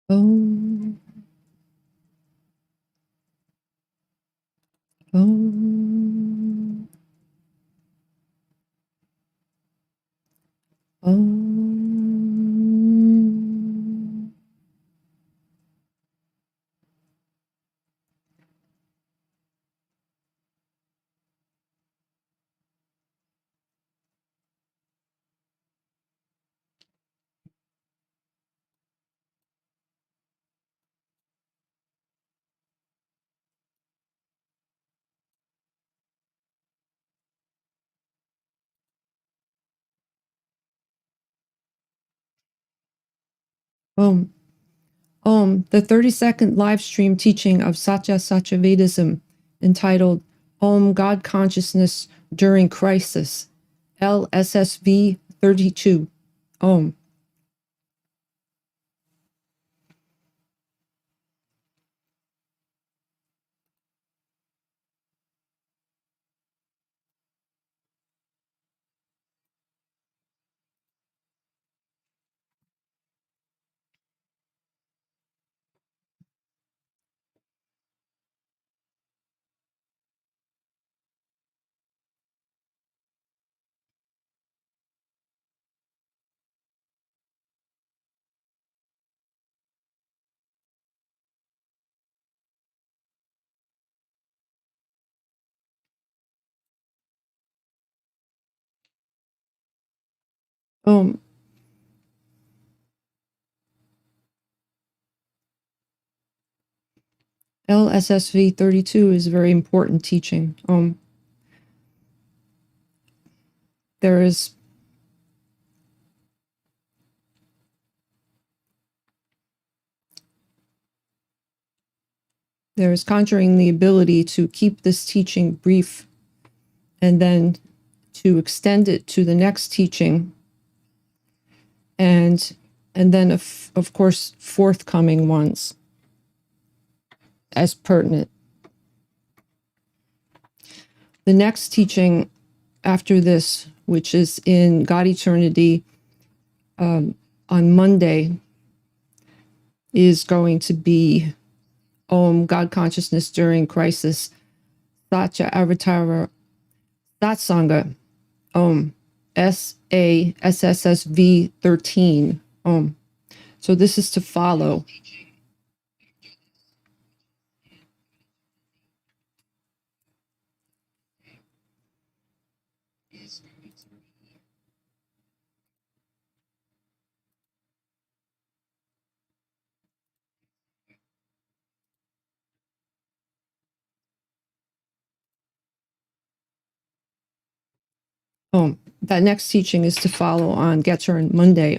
Om. Om. Om. Om. Om, the 30-second live stream teaching of SATYAVEDISM, entitled Om God Consciousness During Crisis, Lssv 32. Om. Um, Lssv 32 is a very important teaching. There is conjuring the ability to keep this teaching brief and then to extend it to the next teaching, and then of course forthcoming ones as pertinent. The next teaching after this, which is in God Eternity on Monday, is going to be God Consciousness During Crisis, Satyavatara Satsanga, SASSV 13. So this is to follow. That next teaching is to follow on Getter Monday.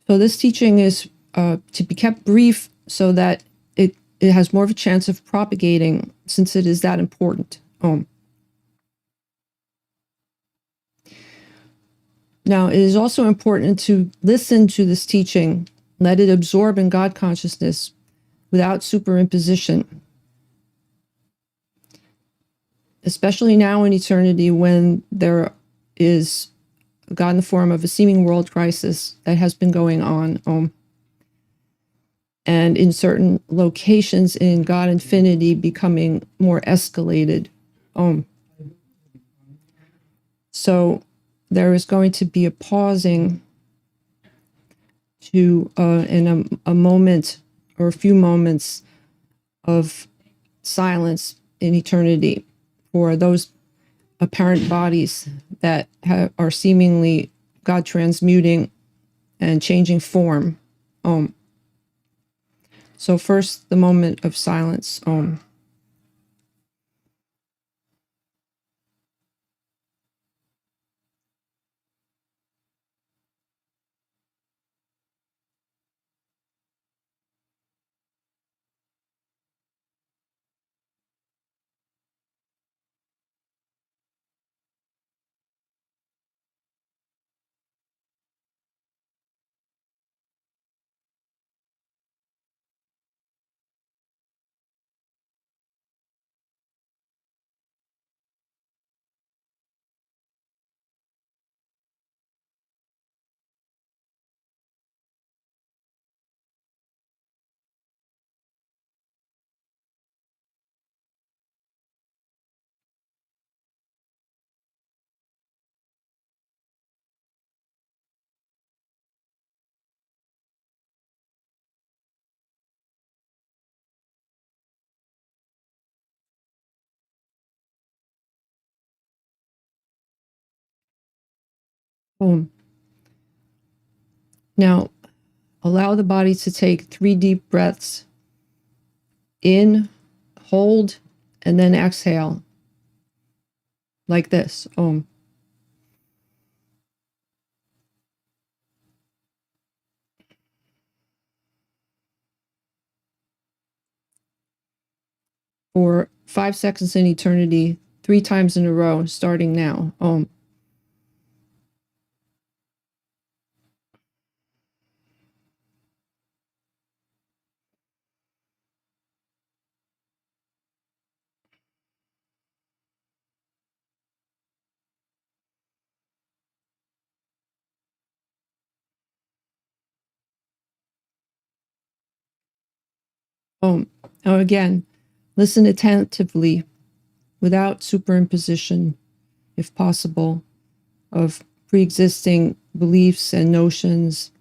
So this teaching is to be kept brief so that it has more of a chance of propagating, since it is that important. Now, it is also important to listen to this teaching, let it absorb in God consciousness without superimposition. Especially now in eternity, when there is God in the form of a seeming world crisis that has been going on, and in certain locations in God infinity becoming more escalated. So there is going to be a pausing to in a moment or a few moments of silence in eternity for those apparent bodies that are seemingly God transmuting and changing form. So first, the moment of silence. Now, allow the body to take 3 deep breaths in, hold, and then exhale like this. For 5 seconds in eternity, 3 times in a row, starting now. Now again, listen attentively without superimposition, if possible, of pre-existing beliefs and notions,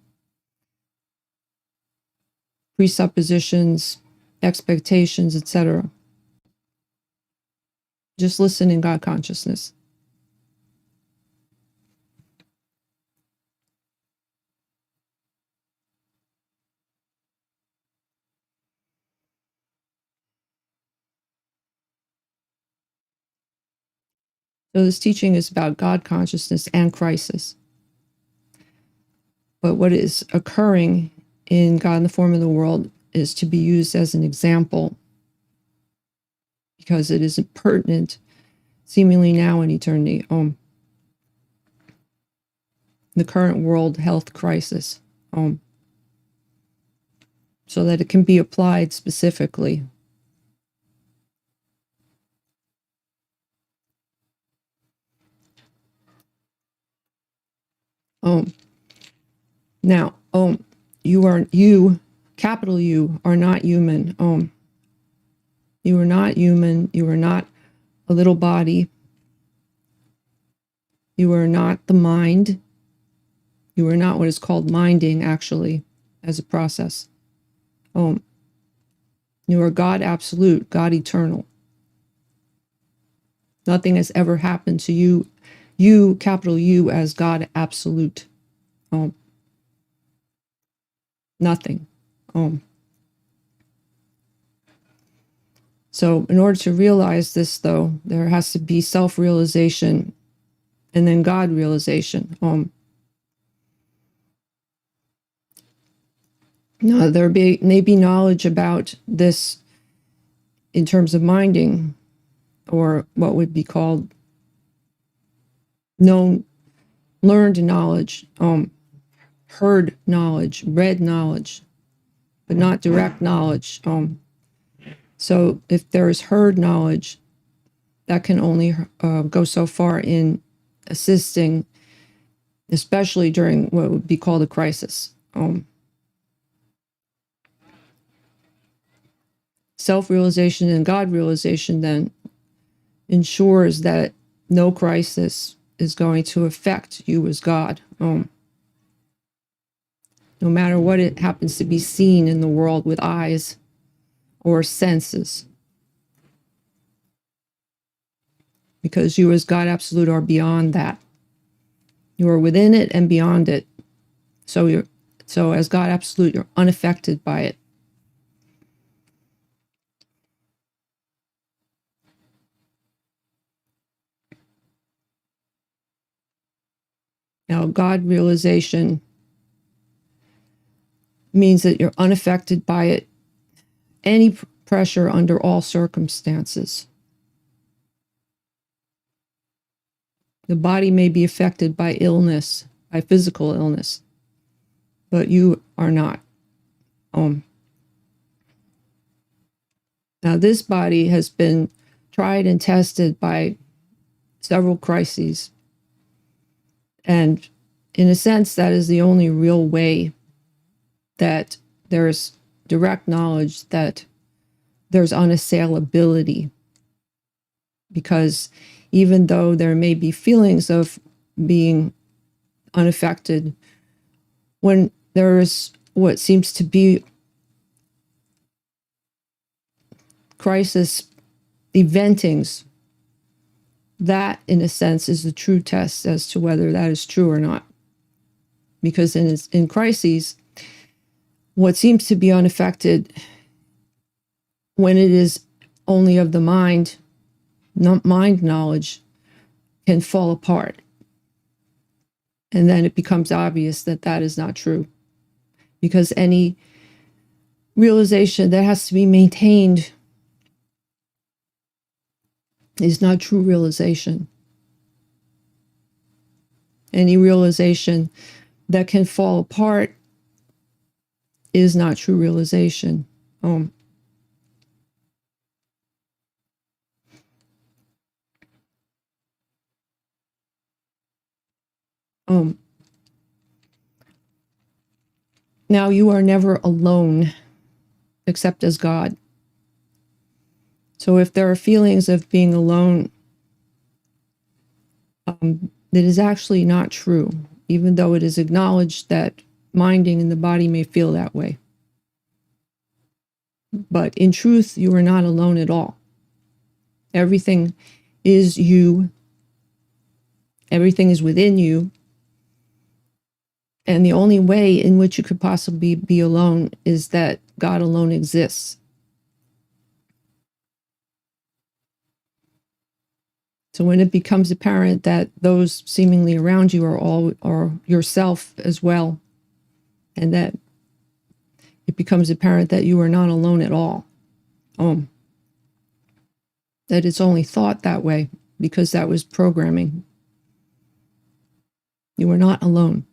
presuppositions, expectations, etc. Just listen in God consciousness. So this teaching is about God consciousness and crisis. But what is occurring in God in the Form of the World is to be used as an example, because it is pertinent, seemingly now in eternity. The current world health crisis, so that it can be applied specifically. Now, you, capital U, are not human. You are not human. You are not a little body. You are not the mind. You are not what is called minding, actually, as a process. You are God absolute, God eternal. Nothing has ever happened to you, you, capital U, as God absolute. Nothing. So in order to realize this, though, there has to be self-realization and then God realization. Now, there may be knowledge about this in terms of minding, or what would be called learned knowledge, heard knowledge, read knowledge, but not direct knowledge. So if there is heard knowledge, that can only go so far in assisting, especially during what would be called a crisis. Self-realization and God realization then ensures that no crisis is going to affect you as God, no matter what it happens to be seen in the world with eyes or senses. Because you as God absolute are beyond that. You are within it and beyond it. So as God absolute, you're unaffected by it. Now, God realization means that you're unaffected by it, any pressure under all circumstances. The body may be affected by illness, by physical illness, but you are not. Now, this body has been tried and tested by several crises. And in a sense, that is the only real way that there's direct knowledge that there's unassailability. Because even though there may be feelings of being unaffected, when there's what seems to be crisis eventings, that in a sense is the true test as to whether that is true or not. Because in crises, what seems to be unaffected, when it is only of the mind, mind knowledge, can fall apart. And then it becomes obvious that that is not true. Because any realization that has to be maintained is not true realization. Any realization that can fall apart is not true realization. Now, you are never alone except as God. So if there are feelings of being alone, that is actually not true, even though it is acknowledged that minding in the body may feel that way. But in truth, you are not alone at all. Everything is you. Everything is within you. And the only way in which you could possibly be alone is that God alone exists. So when it becomes apparent that those seemingly around you are yourself as well, and that it becomes apparent that you are not alone at all, that it's only thought that way because that was programming. You are not alone,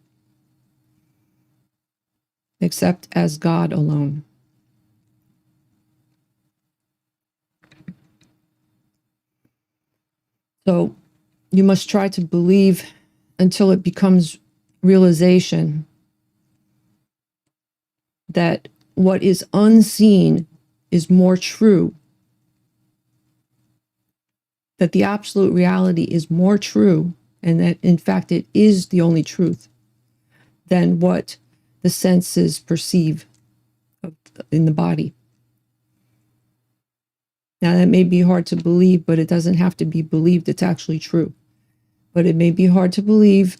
except as God alone. So you must try to believe until it becomes realization that what is unseen is more true, that the absolute reality is more true, and that in fact it is the only truth than what the senses perceive in the body. Now that may be hard to believe, but it doesn't have to be believed. It's actually true. But it may be hard to believe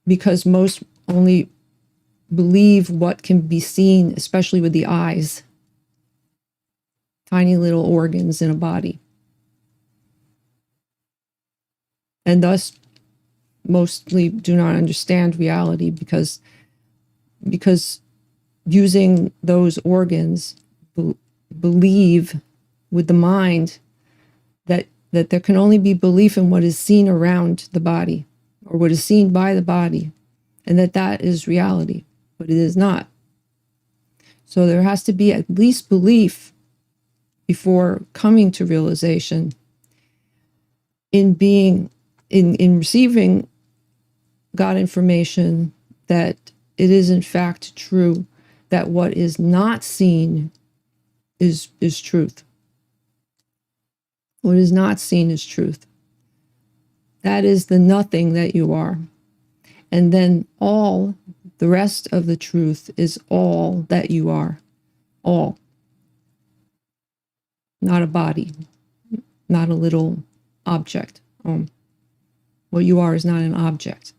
because most only believe what can be seen, especially with the eyes, tiny little organs in a body. And thus mostly do not understand reality because using those organs believe with the mind that there can only be belief in what is seen around the body or what is seen by the body, and that is reality, but it is not. So there has to be at least belief before coming to realization in receiving God information that it is in fact true, that what is not seen is truth. What is not seen is truth. That is the nothing that you are. And then all the rest of the truth is all that you are. All. Not a body, not a little object. What you are is not an object.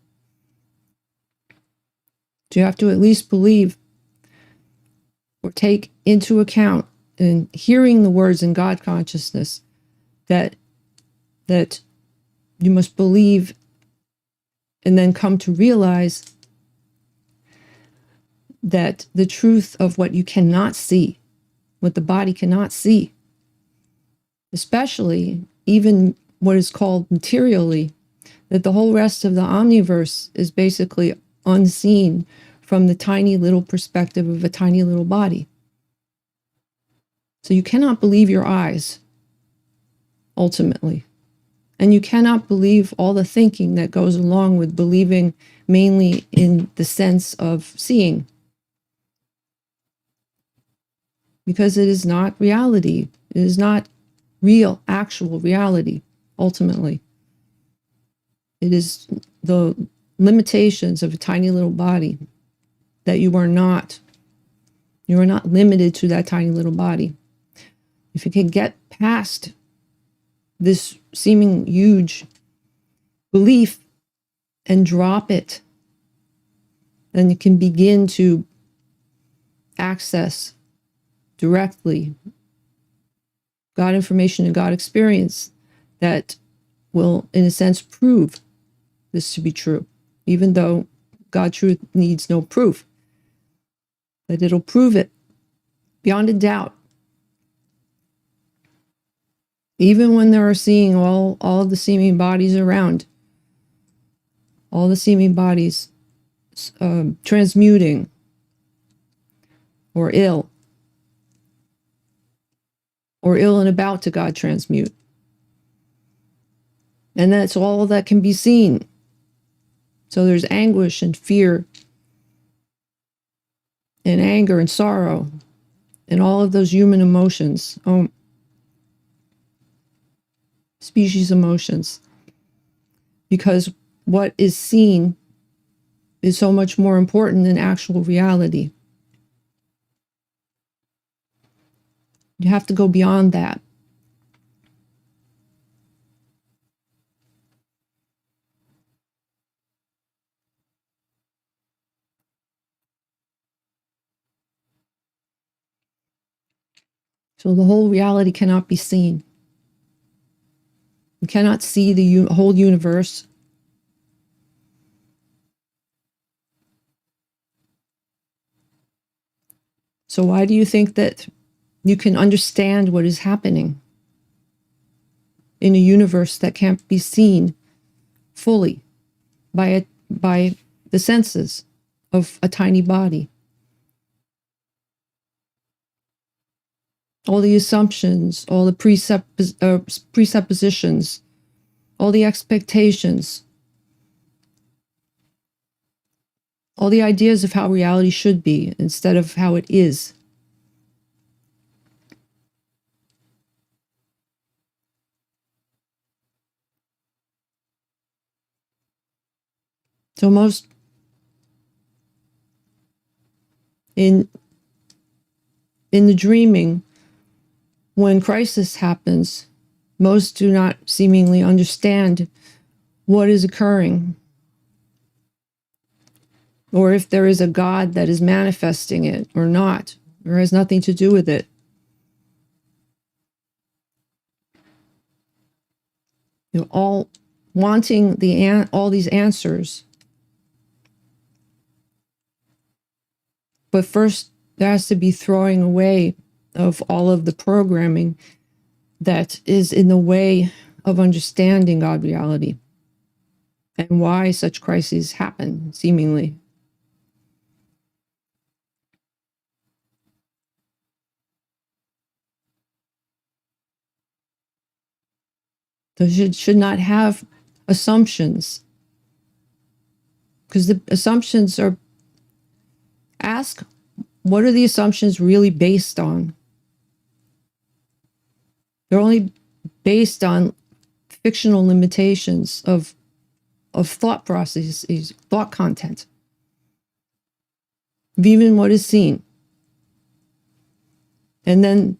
So you have to at least believe or take into account in hearing the words in God consciousness that you must believe and then come to realize that the truth of what you cannot see, what the body cannot see, especially even what is called materially, that the whole rest of the omniverse is basically unseen from the tiny little perspective of a tiny little body. So you cannot believe your eyes, ultimately. And you cannot believe all the thinking that goes along with believing mainly in the sense of seeing. Because it is not reality. It is not real, actual reality, ultimately. It is the limitations of a tiny little body that you are not. You are not limited to that tiny little body. If you can get past this seeming huge belief and drop it, then you can begin to access directly God information and God experience that will, in a sense, prove this to be true, even though God truth needs no proof. But it'll prove it beyond a doubt. Even when there are seeing all of the seeming bodies around, all the seeming bodies transmuting or ill and about to God transmute. And that's all that can be seen. So there's anguish and fear and anger and sorrow and all of those human emotions, species emotions, because what is seen is so much more important than actual reality. You have to go beyond that. So the whole reality cannot be seen. You cannot see the whole universe. So why do you think that you can understand what is happening in a universe that can't be seen fully by the senses of a tiny body? All the assumptions, all the presuppositions, all the expectations, all the ideas of how reality should be instead of how it is. So most in the dreaming, when crisis happens, most do not seemingly understand what is occurring, or if there is a God that is manifesting it or not, or has nothing to do with it. You know, all wanting all these answers. But first, there has to be throwing away of all of the programming that is in the way of understanding God reality and why such crises happen, seemingly. So you should not have assumptions, because the assumptions are, ask, what are the assumptions really based on? They're only based on fictional limitations of thought processes, thought content, of even what is seen. And then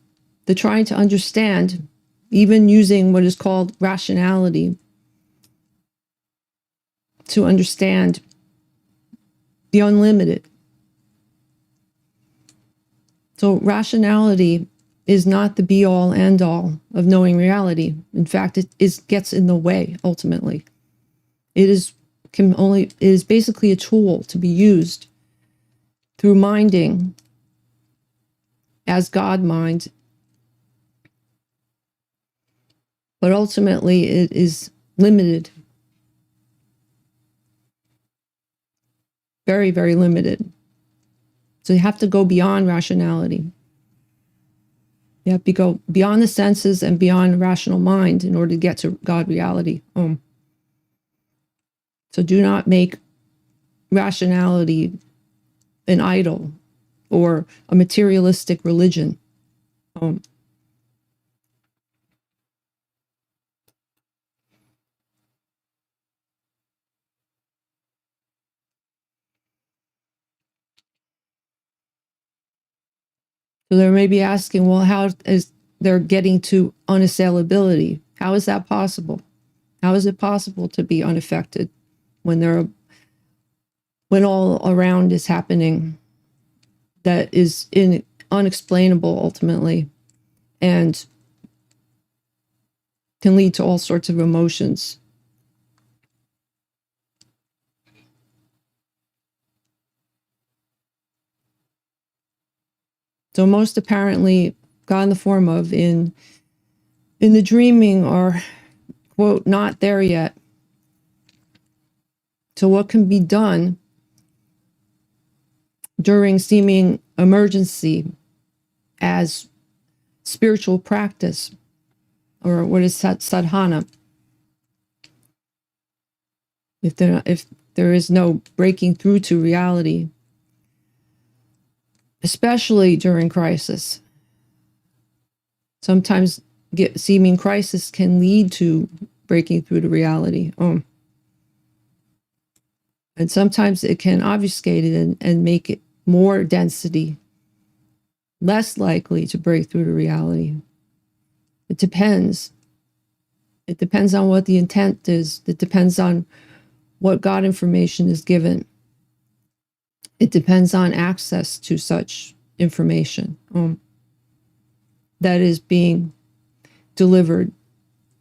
the trying to understand, even using what is called rationality, to understand the unlimited. So rationality is not the be-all, end-all of knowing reality. In fact, it gets in the way, ultimately. It is basically a tool to be used through minding as God minds. But ultimately, it is limited. Very, very limited. So you have to go beyond rationality. You have to go beyond the senses and beyond rational mind in order to get to God reality. So do not make rationality an idol or a materialistic religion. So they may be asking, well, how is they're getting to unassailability? How is that possible? How is it possible to be unaffected when all around is happening that is unexplainable ultimately, and can lead to all sorts of emotions? So most apparently, God in the form of in the dreaming are, quote, not there yet. So what can be done during seeming emergency as spiritual practice, or what is sadhana? If there is no breaking through to reality, especially during crisis. Sometimes seeming crisis can lead to breaking through to reality. And sometimes it can obfuscate it and make it more density, less likely to break through to reality. It depends. It depends on what the intent is. It depends on what God information is given. It depends on access to such information that is being delivered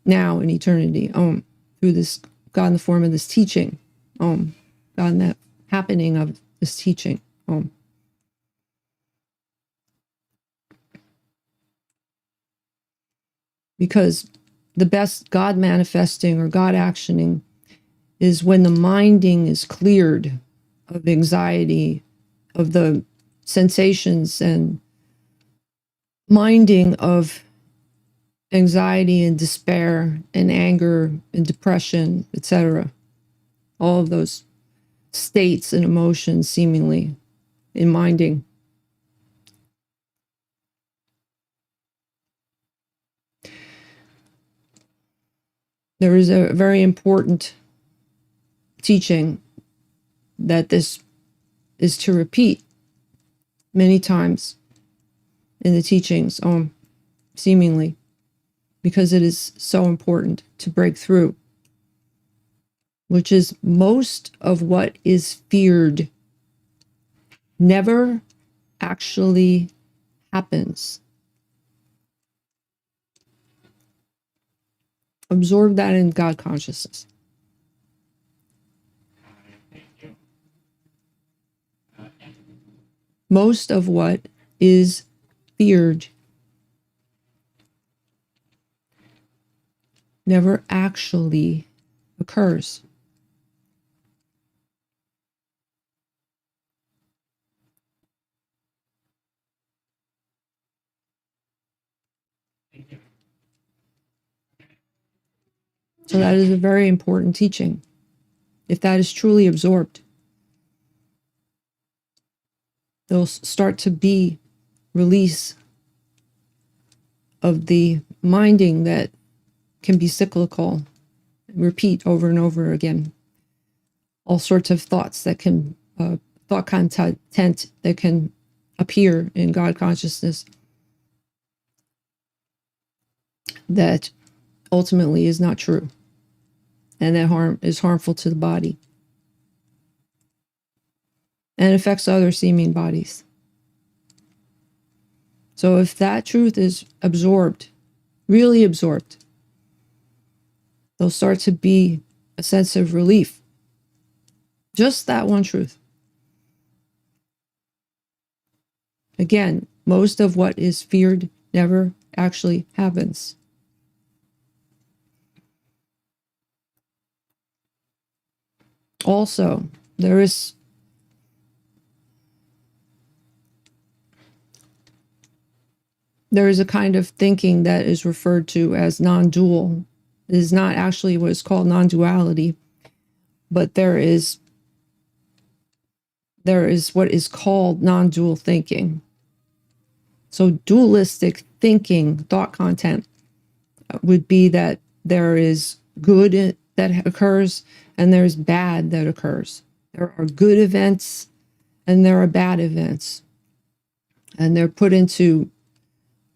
now in eternity. Through this God in the form of this teaching. God in that happening of this teaching. Because the best God manifesting or God actioning is when the minding is cleared of anxiety, of the sensations and minding of anxiety and despair and anger and depression, etc. All of those states and emotions seemingly in minding. There is a very important teaching that this is to repeat many times in the teachings, seemingly, because it is so important to break through, which is most of what is feared never actually happens. Absorb that in God consciousness. Most of what is feared never actually occurs. So that is a very important teaching. If that is truly absorbed, there'll start to be release of the minding that can be cyclical, repeat over and over again. All sorts of thoughts that can, thought content that can appear in God consciousness that ultimately is not true and that is harmful to the body and affects other seeming bodies. So if that truth is absorbed, really absorbed, there'll start to be a sense of relief. Just that one truth. Again, most of what is feared never actually happens. Also, there is a kind of thinking that is referred to as non-dual. It is not actually what is called non-duality, but there is what is called non-dual thinking. So dualistic thinking, thought content, would be that there is good that occurs and there's bad that occurs. There are good events and there are bad events. And they're put into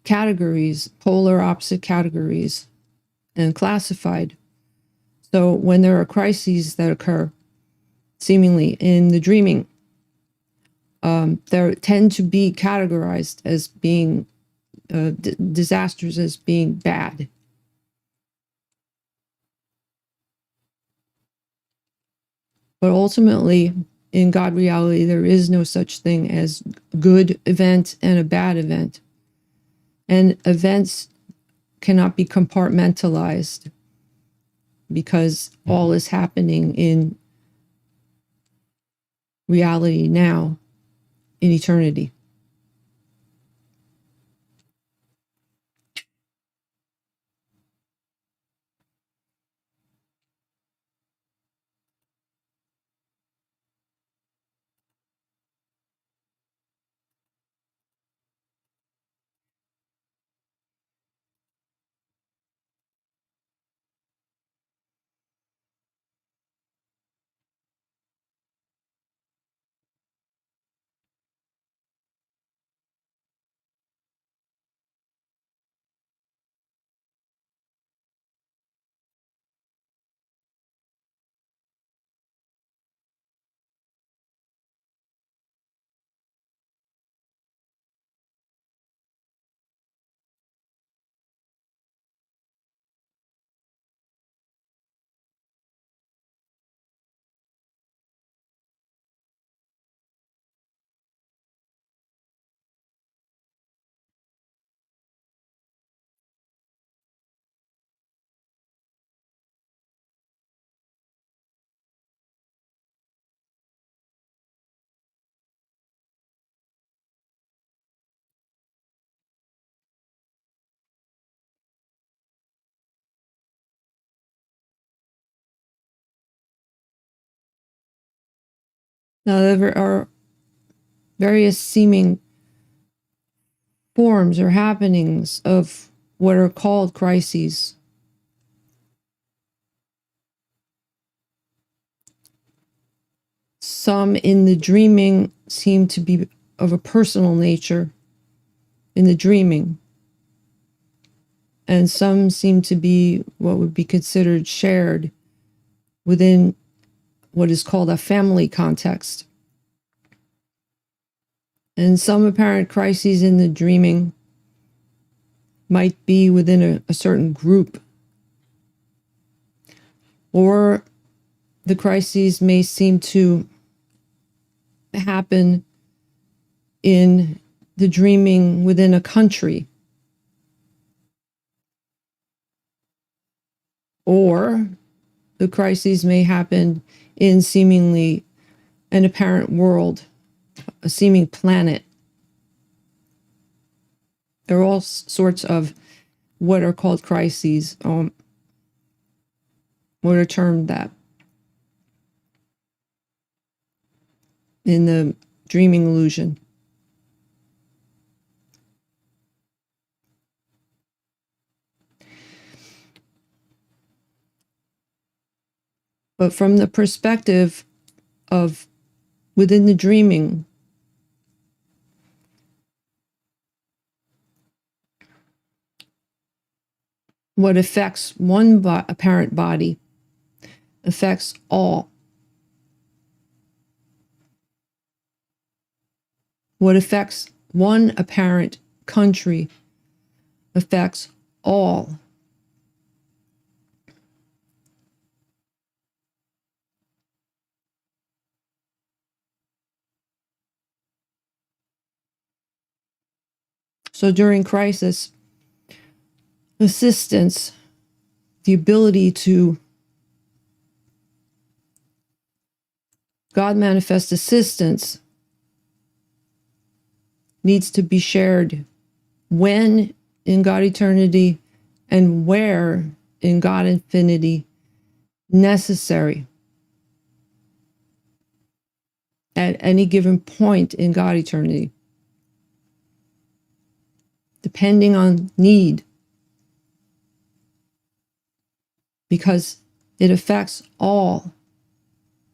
categories, polar opposite categories, and classified. So when there are crises that occur, seemingly in the dreaming, they tend to be categorized as being disasters, as being bad. But ultimately, in God reality, there is no such thing as good event and a bad event. And events cannot be compartmentalized because all is happening in reality now, in eternity. Now, there are various seeming forms or happenings of what are called crises. Some in the dreaming seem to be of a personal nature in the dreaming, and some seem to be what would be considered shared within what is called a family context. And some apparent crises in the dreaming might be within a certain group, or the crises may seem to happen in the dreaming within a country, or the crises may happen in seemingly an apparent world, a seeming planet. There are all sorts of what are called crises, what are termed that in the dreaming illusion. But from the perspective of within the dreaming, what affects one apparent body affects all. What affects one apparent country affects all. So during crisis, assistance, the ability to God manifest assistance needs to be shared when in God eternity and where in God infinity necessary at any given point in God eternity, depending on need, because it affects all,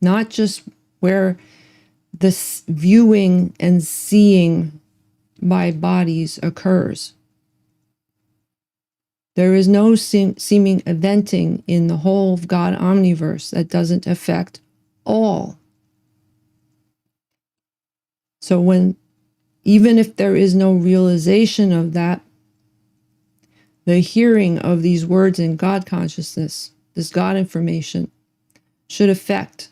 not just where this viewing and seeing by bodies occurs. There is no seeming eventing in the whole of God omniverse that doesn't affect all. So when, even if there is no realization of that, the hearing of these words in God consciousness, this God information, should affect.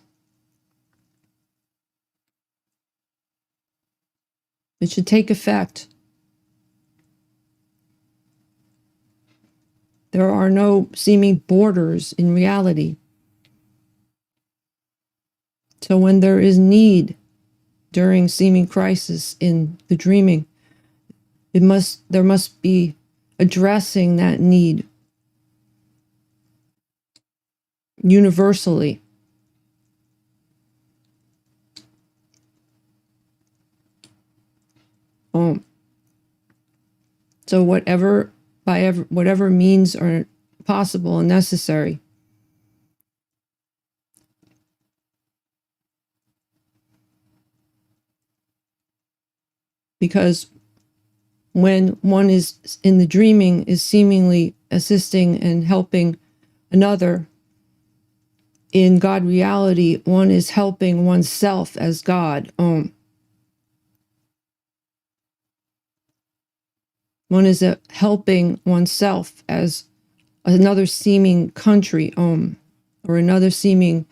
It should take effect. There are no seeming borders in reality. So when there is need during seeming crisis in the dreaming, there must be addressing that need universally. So whatever means are possible and necessary. Because when one is in the dreaming is seemingly assisting and helping another, in God reality, one is helping oneself as God. One is helping oneself as another seeming country, or another seeming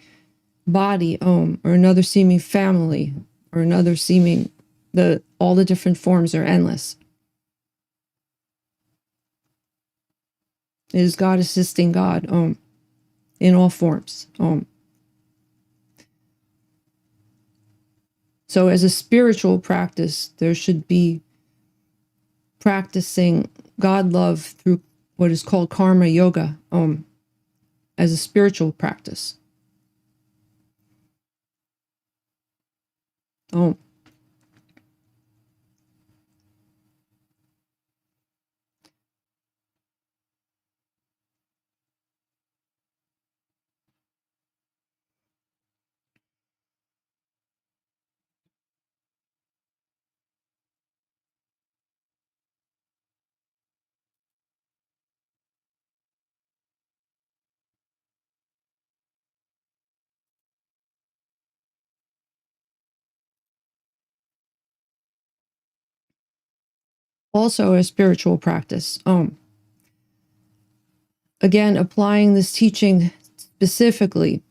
body, or another seeming family, or another seeming, all the different forms are endless. It is God assisting God, in all forms, So as a spiritual practice, there should be practicing God love through what is called karma yoga, as a spiritual practice. Om. Also a spiritual practice. Om. Again, applying this teaching specifically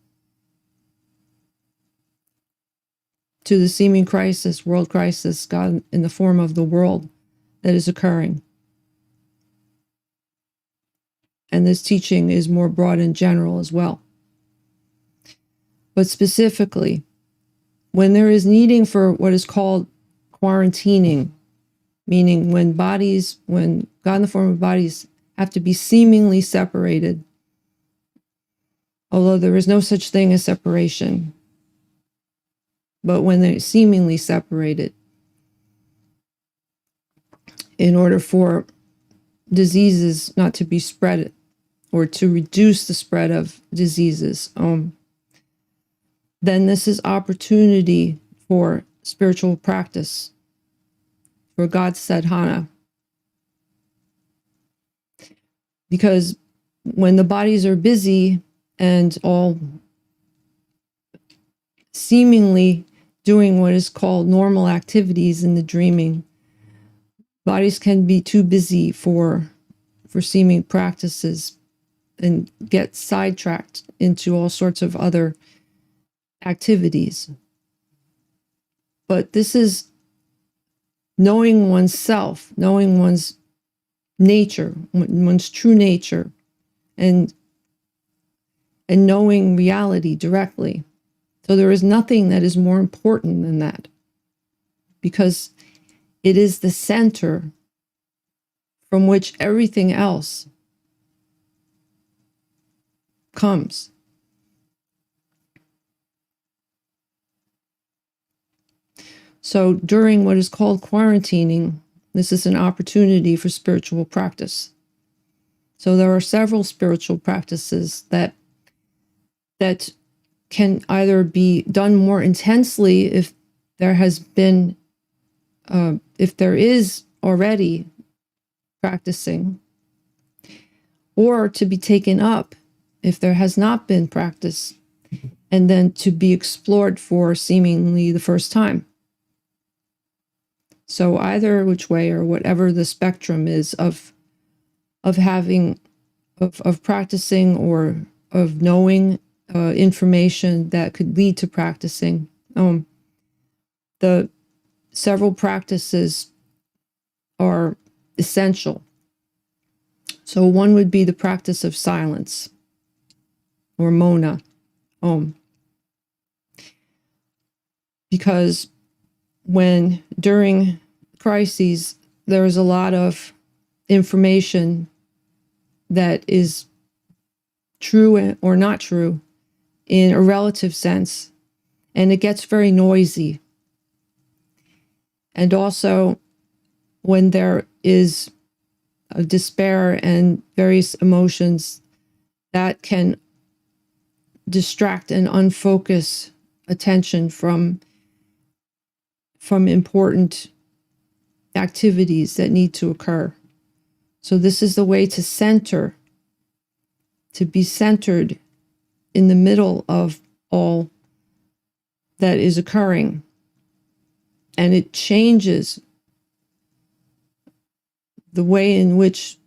to the seeming crisis, world crisis, God in the form of the world that is occurring. And this teaching is more broad and general as well. But specifically, when there is needing for what is called quarantining, meaning when God in the form of bodies have to be seemingly separated, although there is no such thing as separation, but when they're seemingly separated, in order for diseases not to be spread or to reduce the spread of diseases, then this is opportunity for spiritual practice, for God's sadhana. Because when the bodies are busy and all seemingly doing what is called normal activities in the dreaming, bodies can be too busy for seeming practices and get sidetracked into all sorts of other activities. But this is knowing oneself, knowing one's nature, one's true nature, and knowing reality directly. So there is nothing that is more important than that, because it is the center from which everything else comes. So during what is called quarantining, this is an opportunity for spiritual practice. So there are several spiritual practices that can either be done more intensely if there has been, if there is already practicing, or to be taken up if there has not been practice, and then to be explored for seemingly the first time. So either which way, or whatever the spectrum is of having, of practicing, or of knowing information that could lead to practicing, the several practices are essential. So one would be the practice of silence, or mona, because when during crises there is a lot of information that is true or not true in a relative sense, and it gets very noisy. And also when there is a despair and various emotions that can distract and unfocus attention from important activities that need to occur. So this is the way to center, to be centered in the middle of all that is occurring. And it changes the way in which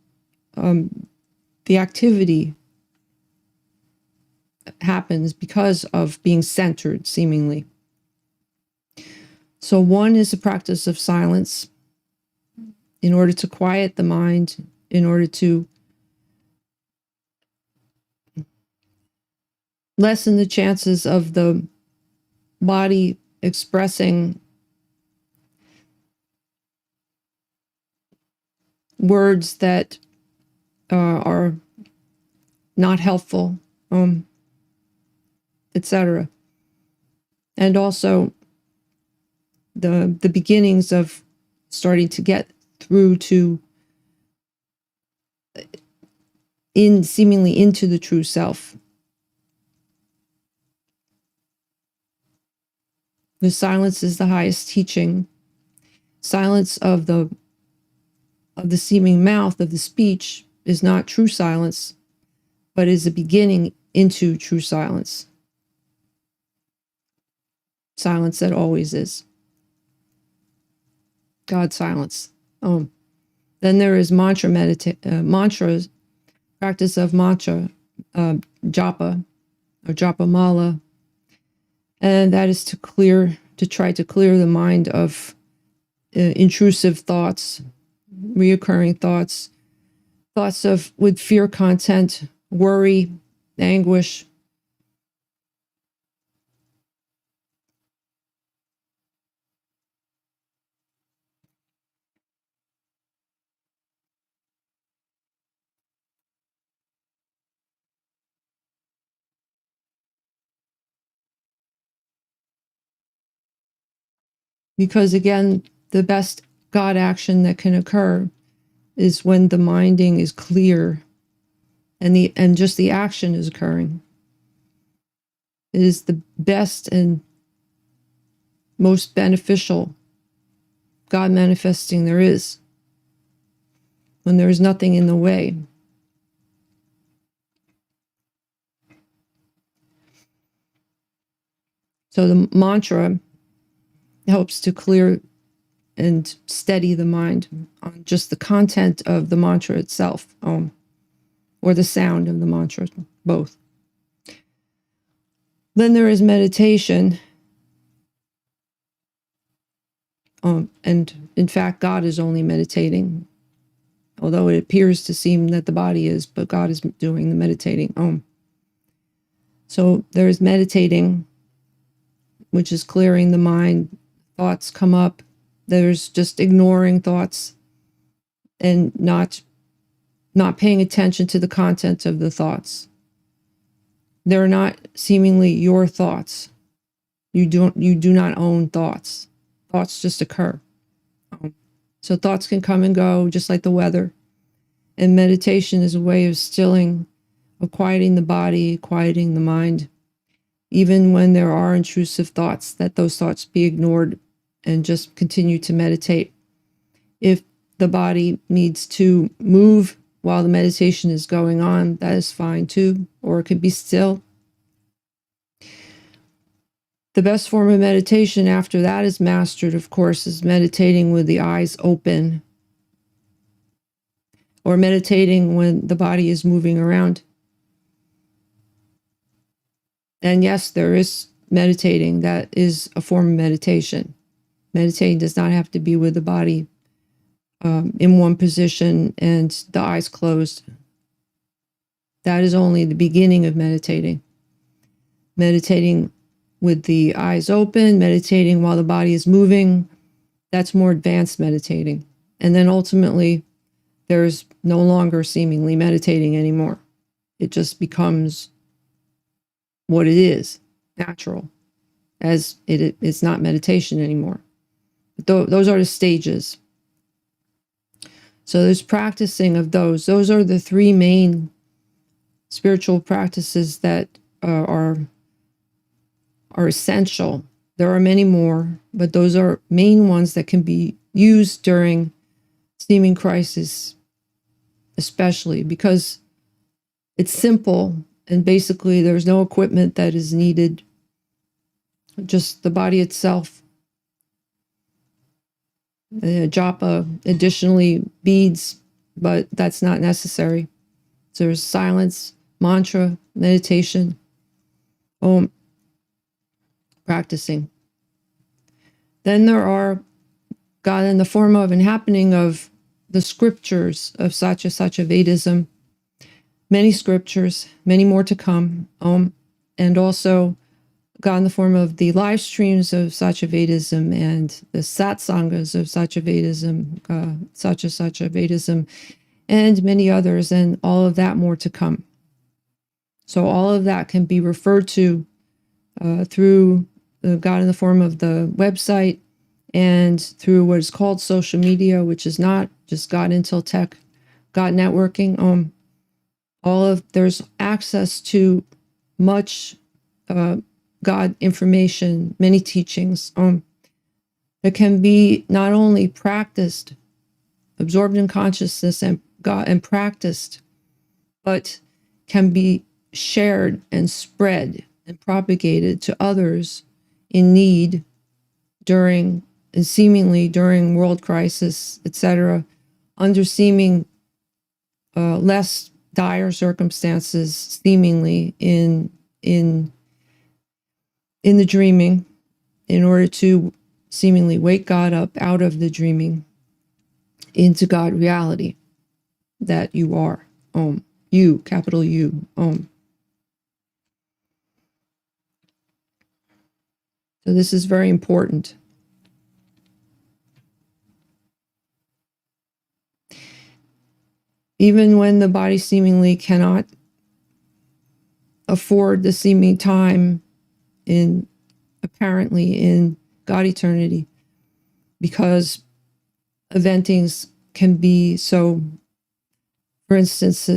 the activity happens because of being centered, seemingly. So one is the practice of silence, in order to quiet the mind, in order to lessen the chances of the body expressing words that are not helpful, etc. And also the beginnings of starting to get through to seemingly into the true self. The silence is the highest teaching. Silence of the seeming mouth, of the speech, is not true silence, but is a beginning into true silence. Silence that always is. God silence. Then there is mantras, practice of mantra, japa, or japamala, and that is to try to clear the mind of intrusive thoughts, reoccurring thoughts with fear content, worry, anguish. Because again, the best God action that can occur is when the minding is clear and just the action is occurring. It is the best and most beneficial God manifesting there is, when there is nothing in the way. So the mantra helps to clear and steady the mind on just the content of the mantra itself, or the sound of the mantra, both. Then there is meditation. And in fact, God is only meditating, although it appears to seem that the body is, but God is doing the meditating. So there is meditating, which is clearing the mind. Thoughts come up. There's just ignoring thoughts and not paying attention to the content of the thoughts. They're not seemingly your thoughts. You do not own thoughts. Thoughts just occur. So thoughts can come and go, just like the weather. And meditation is a way of stilling, of quieting the body, quieting the mind. Even when there are intrusive thoughts, that those thoughts be ignored and just continue to meditate. If the body needs to move while the meditation is going on, that is fine too, or it could be still. The best form of meditation after that is mastered, of course, is meditating with the eyes open, or meditating when the body is moving around. And yes, there is meditating. That is a form of meditation. Meditating does not have to be with the body in one position and the eyes closed. That is only the beginning of meditating. Meditating with the eyes open, meditating while the body is moving, that's more advanced meditating. And then ultimately, there's no longer seemingly meditating anymore. It just becomes what it is, natural, as it's not meditation anymore. But those are the stages. So there's practicing of those. Those are the three main spiritual practices that are essential. There are many more, but those are main ones that can be used during seeming crisis, especially because it's simple and basically there's no equipment that is needed, just the body itself. Japa, additionally beads, but that's not necessary. So there's silence, mantra, meditation, Om, practicing. Then there are, God, in the form of and happening of the scriptures of SATYAVEDISM, many scriptures, many more to come, and also God in the form of the live streams of SATYAVEDISM and the satsangas of SATYAVEDISM, SATYAVEDISM, and many others, and all of that more to come. So all of that can be referred to through God in the form of the website and through what is called social media, which is not just God Intel Tech, God networking. There's access to much God information, many teachings that can be not only practiced, absorbed in consciousness and practiced, but can be shared and spread and propagated to others in need seemingly during world crisis, etc., under seeming less dire circumstances, seemingly in the dreaming, in order to seemingly wake God up out of the dreaming into God reality that you are. You, capital U. So this is very important. Even when the body seemingly cannot afford the seeming time apparently in God eternity, because eventings can be so, for instance,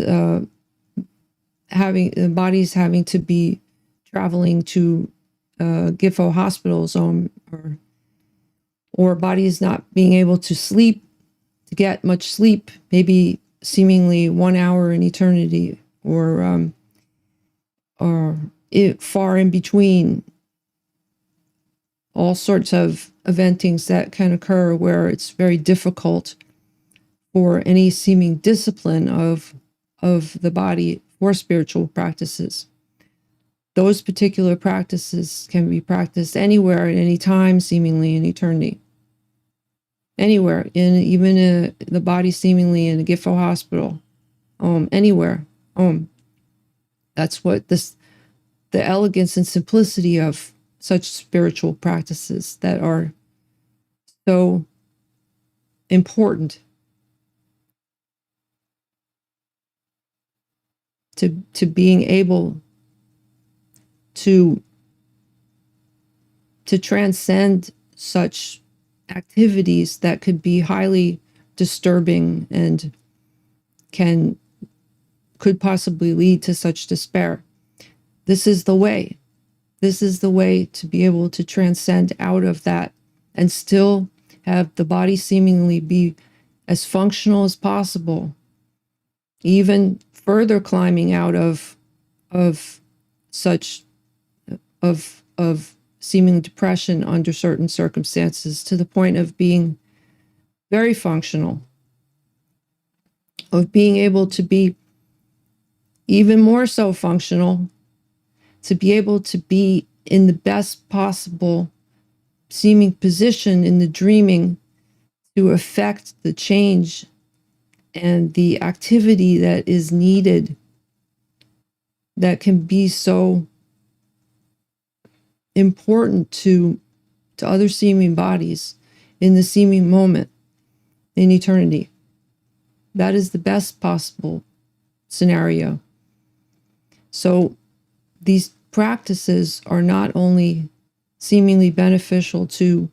bodies having to be traveling to GIFO hospitals, or bodies not being able to sleep, to get much sleep, maybe seemingly 1 hour in eternity, or far in between. All sorts of eventings that can occur where it's very difficult for any seeming discipline of the body for spiritual practices. Those particular practices can be practiced anywhere at any time, seemingly in eternity. Anywhere, even the body seemingly in a GIFO hospital, anywhere. That's what the elegance and simplicity of such spiritual practices that are so important to being able to transcend such activities that could be highly disturbing and could possibly lead to such despair. This is the way. This is the way to be able to transcend out of that and still have the body seemingly be as functional as possible, even further climbing out of such seeming depression under certain circumstances, to the point of being very functional, of being able to be even more so functional, to be able to be in the best possible seeming position in the dreaming to affect the change and the activity that is needed, that can be so important to other seeming bodies in the seeming moment in eternity. That is the best possible scenario. So these practices are not only seemingly beneficial to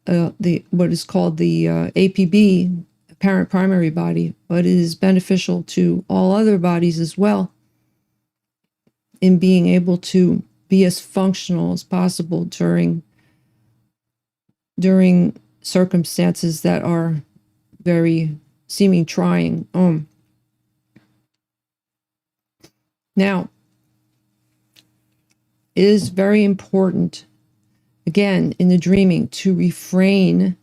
what is called the APB, apparent primary body, but it is beneficial to all other bodies as well, in being able to be as functional as possible during circumstances that are very seeming trying. Now, it is very important, again, in the dreaming, to refrain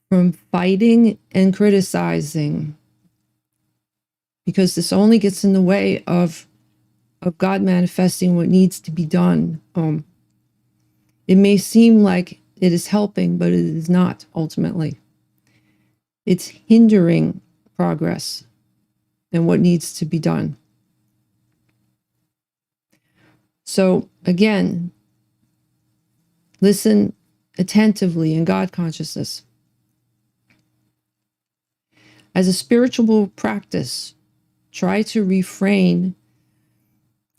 from fighting and criticizing, because this only gets in the way of God manifesting what needs to be done. It may seem like it is helping, but it is not ultimately. It's hindering progress and what needs to be done. So again, listen attentively in God consciousness. As a spiritual practice, try to refrain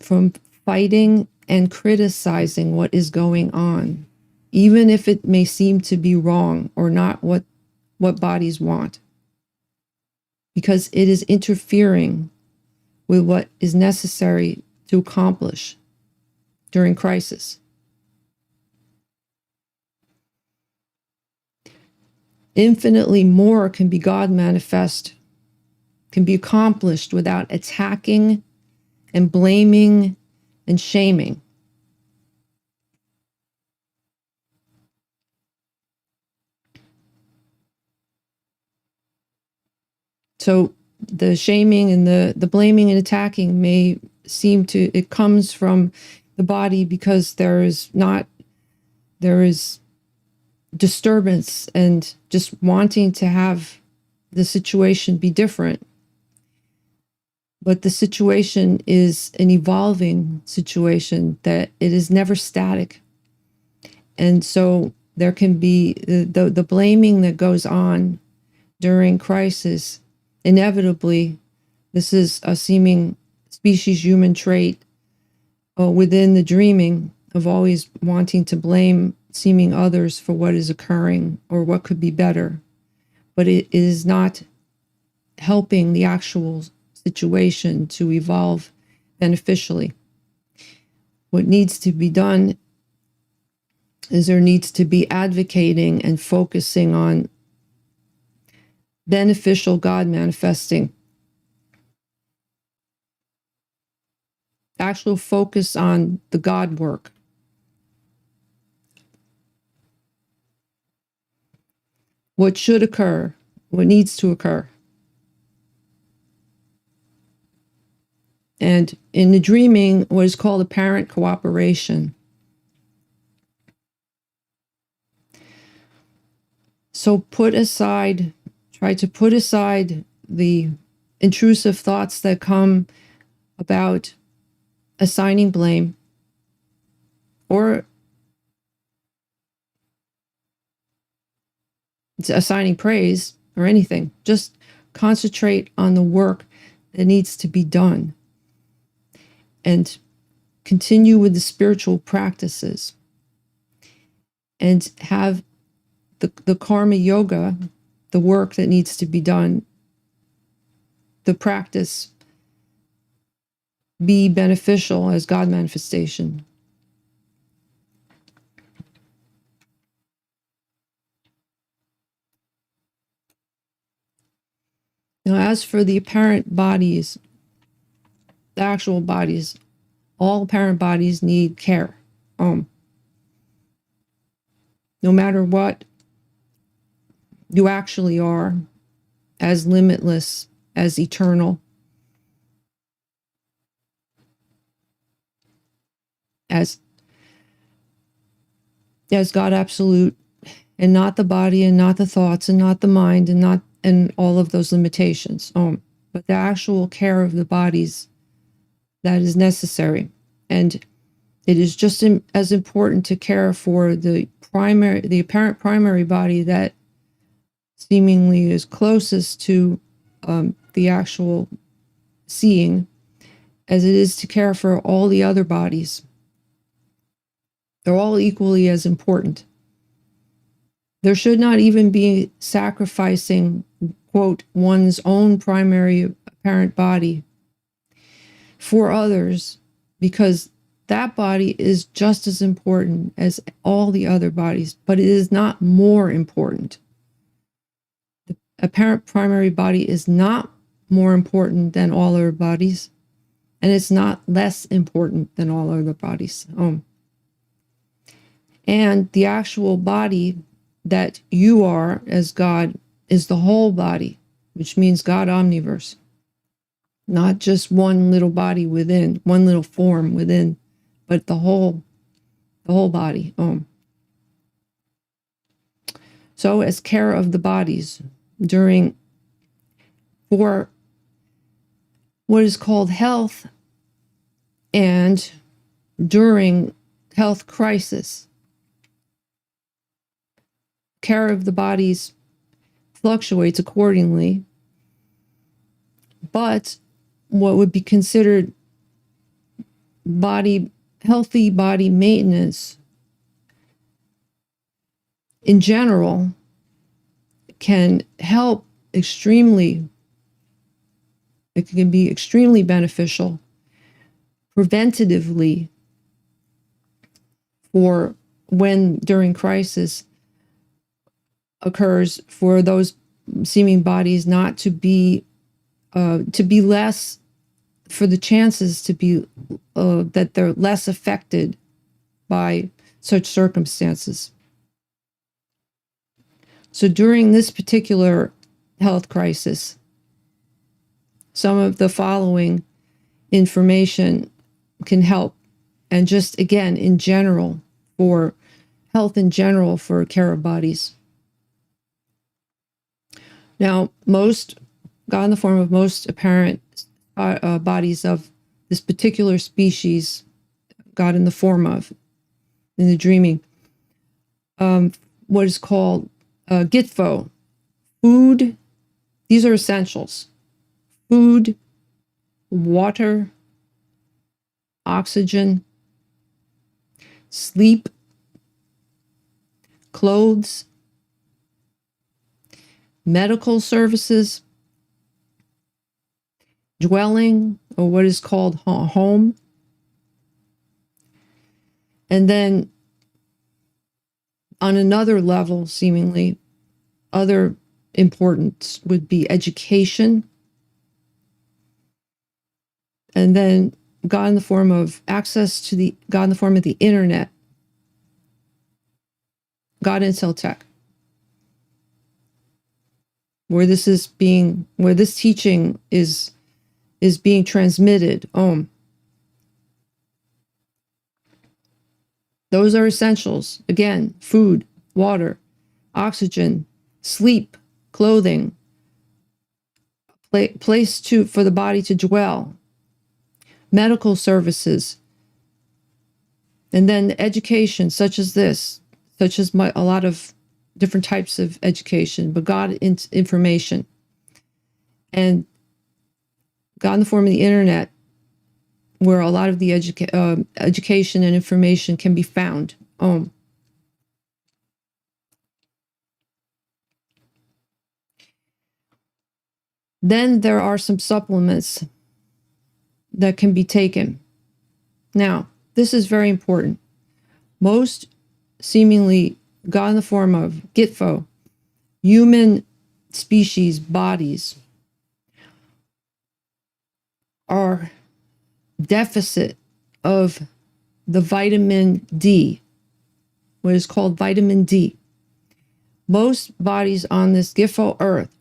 from fighting and criticizing what is going on, even if it may seem to be wrong or not what bodies want, because it is interfering with what is necessary to accomplish during crisis. Infinitely more can be God manifest, can be accomplished without attacking and blaming and shaming. So the shaming and the blaming and attacking may seem to, it comes from the body because there is disturbance and just wanting to have the situation be different. But the situation is an evolving situation, that it is never static. And so there can be the blaming that goes on during crisis. Inevitably, this is a seeming species human trait within the dreaming of always wanting to blame seeming others for what is occurring or what could be better. But it is not helping the actual situation to evolve beneficially. What needs to be done is there needs to be advocating and focusing on beneficial God manifesting. Actual focus on the God work. What should occur, what needs to occur. And in the dreaming, what is called apparent cooperation. So try to put aside the intrusive thoughts that come about assigning blame or assigning praise or anything. Just concentrate on the work that needs to be done and continue with the spiritual practices and have the karma yoga, the work that needs to be done, the practice be beneficial as God manifestation. Now, as for the apparent bodies, the actual bodies, all apparent bodies need care. No matter what you actually are, as limitless, as eternal, as God absolute, and not the body, and not the thoughts, and not the mind, and all of those limitations. But the actual care of the bodies that is necessary. And it is just as important to care for the apparent primary body that seemingly is closest to the actual seeing, as it is to care for all the other bodies. They're all equally as important. There should not even be sacrificing, quote, one's own primary apparent body for others, because that body is just as important as all the other bodies, but it is not more important. The apparent primary body is not more important than all other bodies, and it's not less important than all other bodies. And the actual body that you are as God is the whole body, which means God omniverse. Not just one little body within, one little form within, but the whole body. So as care of the bodies for what is called health and during health crisis, care of the bodies fluctuates accordingly, but what would be considered healthy body maintenance in general, can help extremely, it can be extremely beneficial preventatively for when during crisis occurs, for those seeming bodies not to be less, for the chances to be that they're less affected by such circumstances. So during this particular health crisis, some of the following information can help, and just again in general, for health in general for Kara bodies. Now, most, God in the form of most apparent bodies of this particular species, God in the form of, in the dreaming, what is called Gitfo, food, these are essentials: food, water, oxygen, sleep, clothes, medical services, dwelling, or what is called home. And then on another level, seemingly, other importance would be education. And then God in the form of access to the, God in the form of the internet, God Intel Tech, where this is being, where this teaching is being transmitted. Those are essentials. Again, food, water, oxygen, sleep, clothing, place to, for the body to dwell, medical services, and then education such as this, such as a lot of different types of education, but God information, and God in the form of the internet, where a lot of the education and information can be found. Then there are some supplements that can be taken. Now, this is very important. Most seemingly God in the form of Gitfo, human species bodies, are deficit of the vitamin D, what is called vitamin D. Most bodies on this Gitfo earth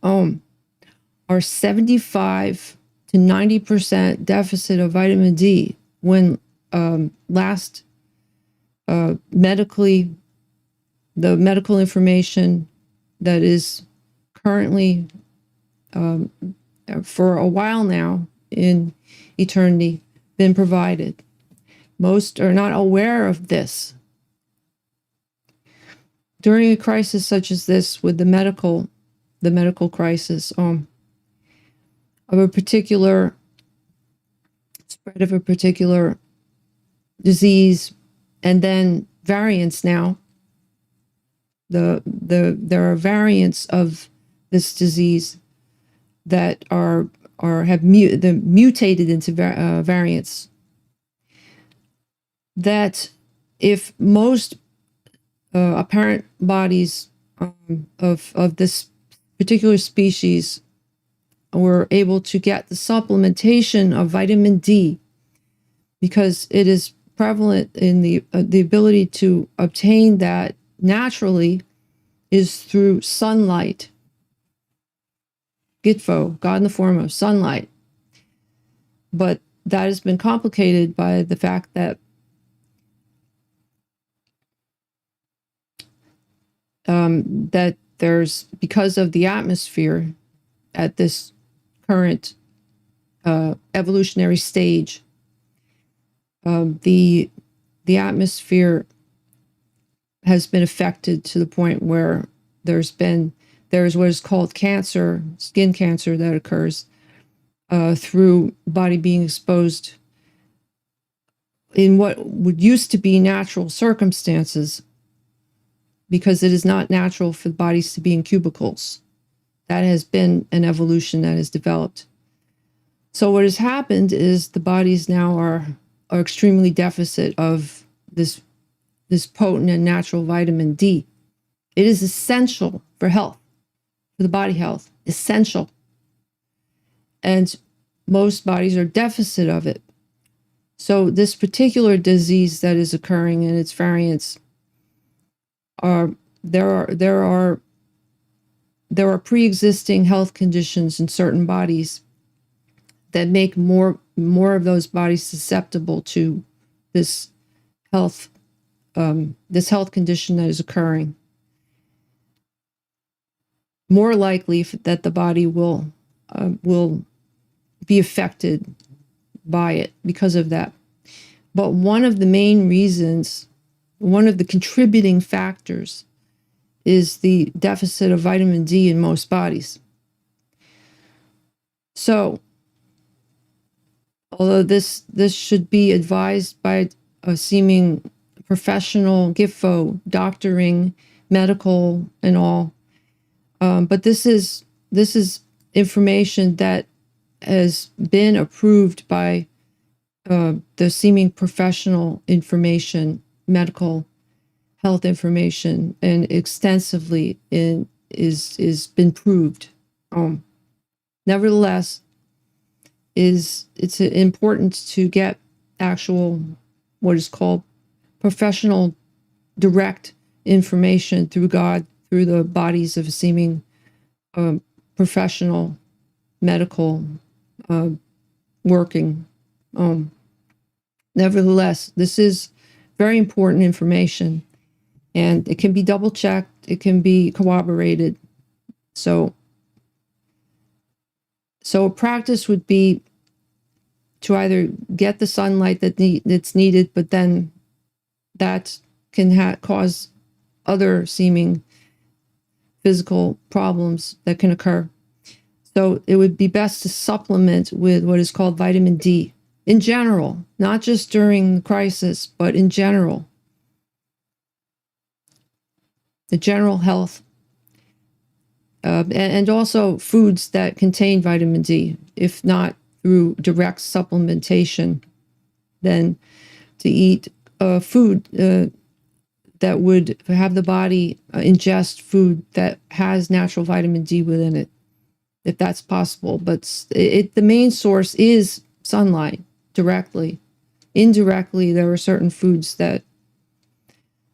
are 75 to 90% deficit of vitamin D when last medically, the medical information that is currently for a while now in eternity been provided. Most are not aware of this. During a crisis such as this, with the medical crisis of a particular spread of a particular disease, and then variants now. There are variants of this disease that have mutated into variants. That if most apparent bodies of this particular species were able to get the supplementation of vitamin D, because it is prevalent in the ability to obtain that naturally, is through sunlight. Gitfo, God in the form of sunlight. But that has been complicated by the fact that that there's, because of the atmosphere at this current evolutionary stage, the atmosphere has been affected to the point where there's what is called cancer, skin cancer, that occurs through body being exposed in what would used to be natural circumstances because it is not natural for the bodies to be in cubicles. That has been an evolution that has developed. So what has happened is the bodies now are extremely deficit of this potent and natural vitamin D. It is essential for health, for the body health, essential. And most bodies are deficit of it. So this particular disease that is occurring and its variants there are pre-existing health conditions in certain bodies that make more of those bodies susceptible to this health condition that is occurring. More likely that the body will be affected by it because of that. But one of the main reasons, one of the contributing factors, is the deficit of vitamin D in most bodies. So, although this should be advised by a seeming professional, GIFO, doctoring, medical, and all, but this is information that has been approved by the seeming professional information, medical health information, and extensively is been proved. Nevertheless, it's important to get actual, what is called professional direct information through God, through the bodies of seeming professional medical working. Nevertheless, this is very important information, and it can be double checked, it can be corroborated. So a practice would be to either get the sunlight that's needed, but then that can cause other seeming physical problems that can occur. So it would be best to supplement with what is called vitamin D in general, not just during the crisis, but in general. The general health, and also foods that contain vitamin D, if not through direct supplementation, then to eat food that would have the body ingest food that has natural vitamin D within it, if that's possible. But the main source is sunlight directly. Indirectly, there are certain foods that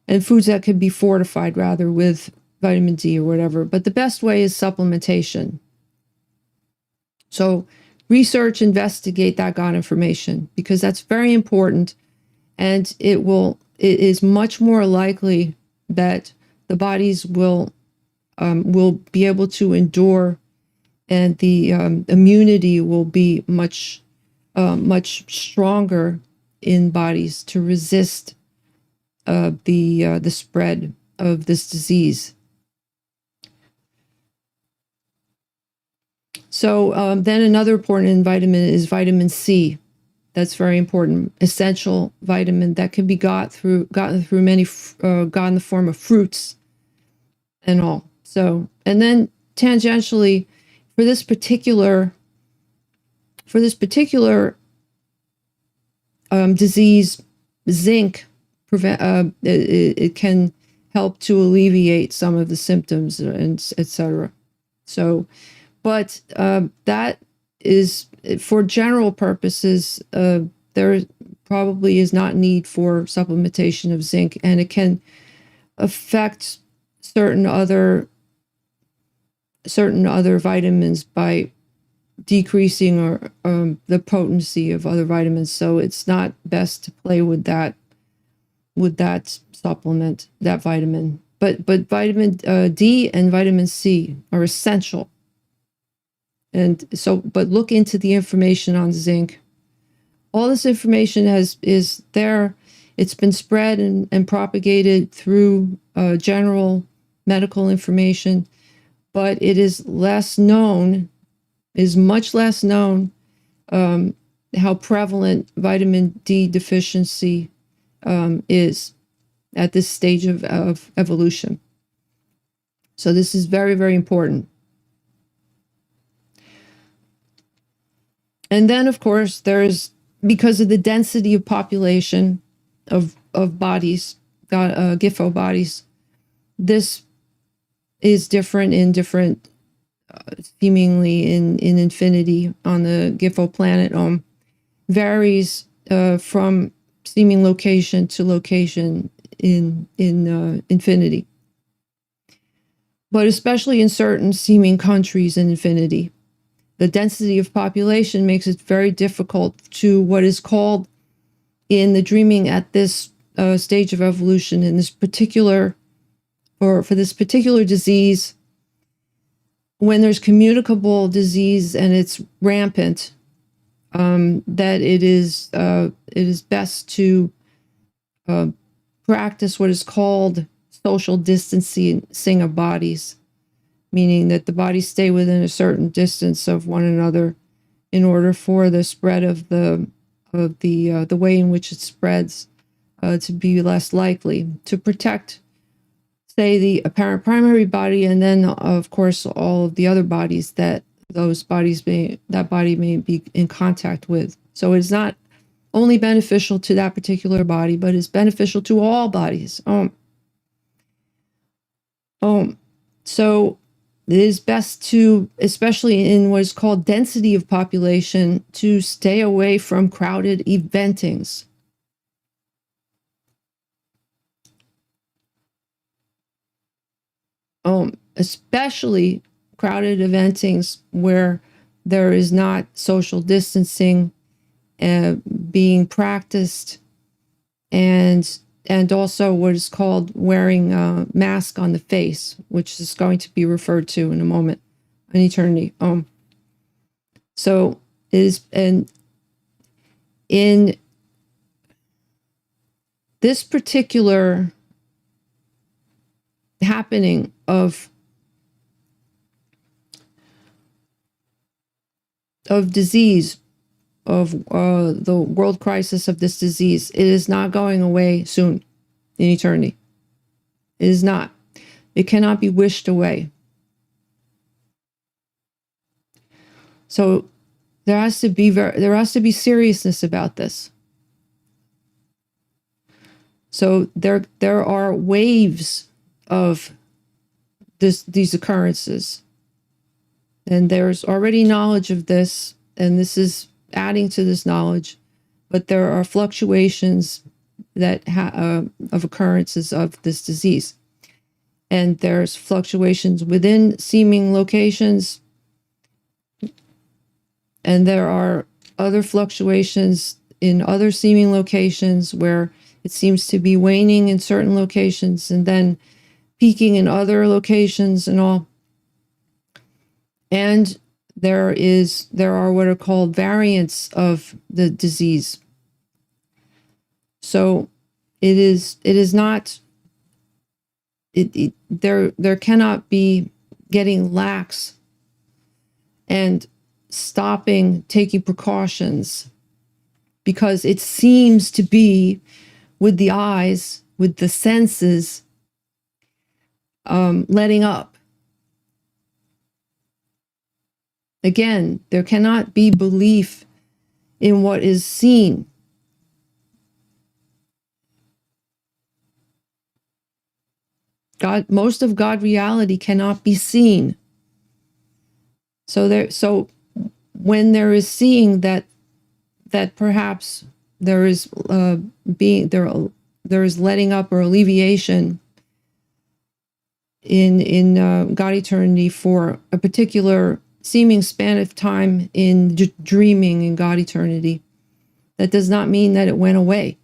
could be fortified rather with vitamin D or whatever. But the best way is supplementation. So research, investigate that God information, because that's very important, and it is much more likely that the bodies will be able to endure, and the immunity will be much stronger in bodies to resist the spread of this disease. So then another important vitamin is vitamin C. That's very important, essential vitamin that can be gotten through got in the form of fruits and all. So, and then tangentially, for this particular disease, zinc it can help to alleviate some of the symptoms, and etc. So, but that is for general purposes. There probably is not need for supplementation of zinc, and it can affect certain other vitamins by decreasing or the potency of other vitamins. So it's not best to play with that supplement, that vitamin. But vitamin D and vitamin C are essential. And so, but look into the information on zinc. All this information is there. It's been spread and propagated through general medical information, but it is much less known how prevalent vitamin D deficiency is. at this stage of evolution. So this is very, very important. And then, of course, there's, because of the density of population of bodies, GIFO bodies, this is different in different, seemingly in infinity on the GIFO planet, varies from seeming location to location in infinity. But especially in certain seeming countries in infinity, the density of population makes it very difficult to what is called in the dreaming at this stage of evolution, in this particular, or for this particular disease, when there's communicable disease and it's rampant, that it is best to practice what is called social distancing of bodies, meaning that the bodies stay within a certain distance of one another in order for the spread of the way in which it spreads to be less likely, to protect, say, the apparent primary body, and then of course all of the other bodies that that body may be in contact with. So it's not only beneficial to that particular body, but it's beneficial to all bodies. So it is best to, especially in what is called density of population, to stay away from crowded eventings. Especially crowded eventings where there is not social distancing being practiced, and also what is called wearing a mask on the face, which is going to be referred to in a moment, in eternity. So it is, and in this particular happening of disease, of the world crisis of this disease, it is not going away soon in eternity. It is not. It cannot be wished away. So there has to be seriousness about this. So there are waves of these occurrences, and there's already knowledge of this, and this is adding to this knowledge, but there are fluctuations that of occurrences of this disease, and there's fluctuations within seeming locations, and there are other fluctuations in other seeming locations where it seems to be waning in certain locations and then peaking in other locations and all. And there are what are called variants of the disease. So there cannot be getting lax and stopping taking precautions, because it seems to be, with the eyes, with the senses, letting up. Again, there cannot be belief in what is seen. Most of God reality cannot be seen. So when there is seeing that perhaps there is there is letting up or alleviation in God eternity for a particular seeming span of time in dreaming in God eternity, that does not mean that it went away.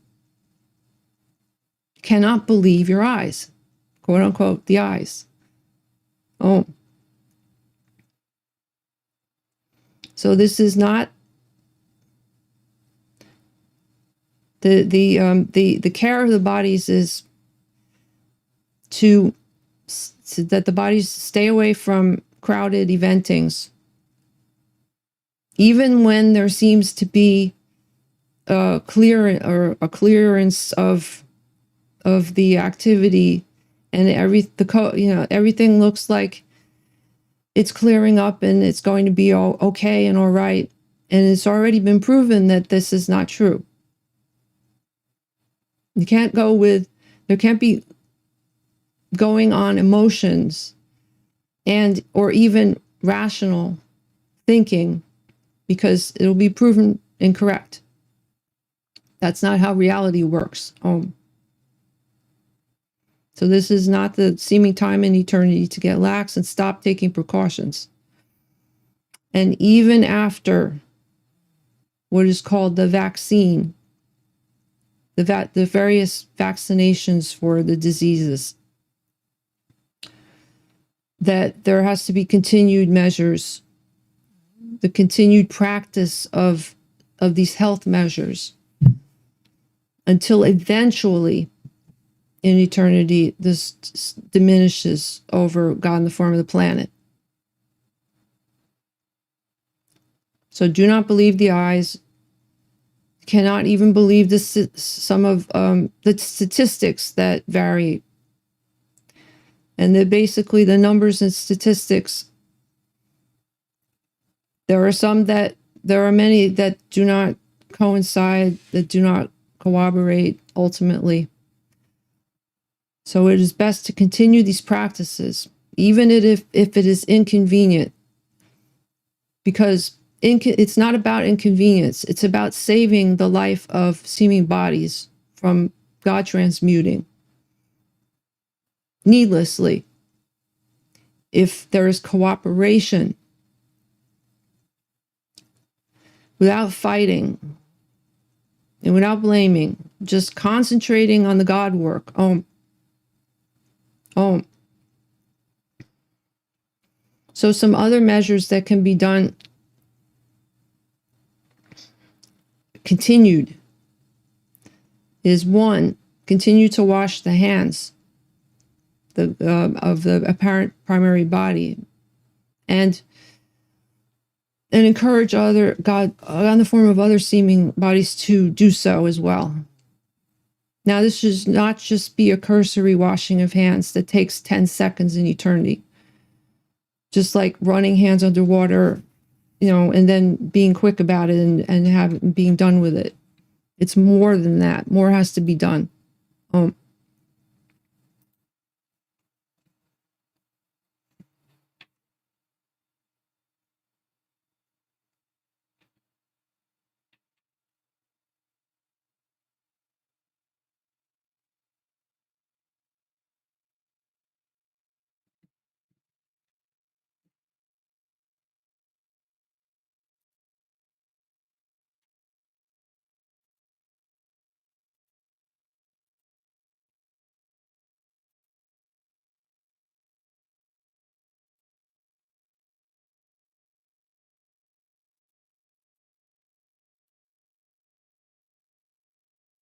You cannot believe your eyes, quote unquote, the eyes. So this is not the care of the bodies is so that the bodies stay away from crowded eventings, even when there seems to be a clearance of of the activity, and everything looks like it's clearing up and it's going to be all okay and all right. And it's already been proven that this is not true. You can't go with, there can't be going on emotions and or even rational thinking, because it'll be proven incorrect. That's not how reality works. So this is not the seeming time and eternity to get lax and stop taking precautions. And even after what is called the vaccine, the various vaccinations for the diseases, that there has to be continued measures, the continued practice of these health measures, until eventually in eternity this diminishes over God in the form of the planet. So do not believe the eyes. Cannot even believe some of the statistics that vary. And they're basically the numbers and statistics. There are many that do not coincide, that do not corroborate ultimately. So it is best to continue these practices, even if it is inconvenient, because it's not about inconvenience. It's about saving the life of seeming bodies from God transmuting needlessly. If there is cooperation, without fighting and without blaming, just concentrating on the God work. So some other measures that can be done, continued, is one, continue to wash the hands of the apparent primary body, and encourage other God on the form of other seeming bodies to do so as well. Now, this should not just be a cursory washing of hands that takes 10 seconds in eternity, just like running hands underwater, and then being quick about it and being done with it. It's more than that. More has to be done.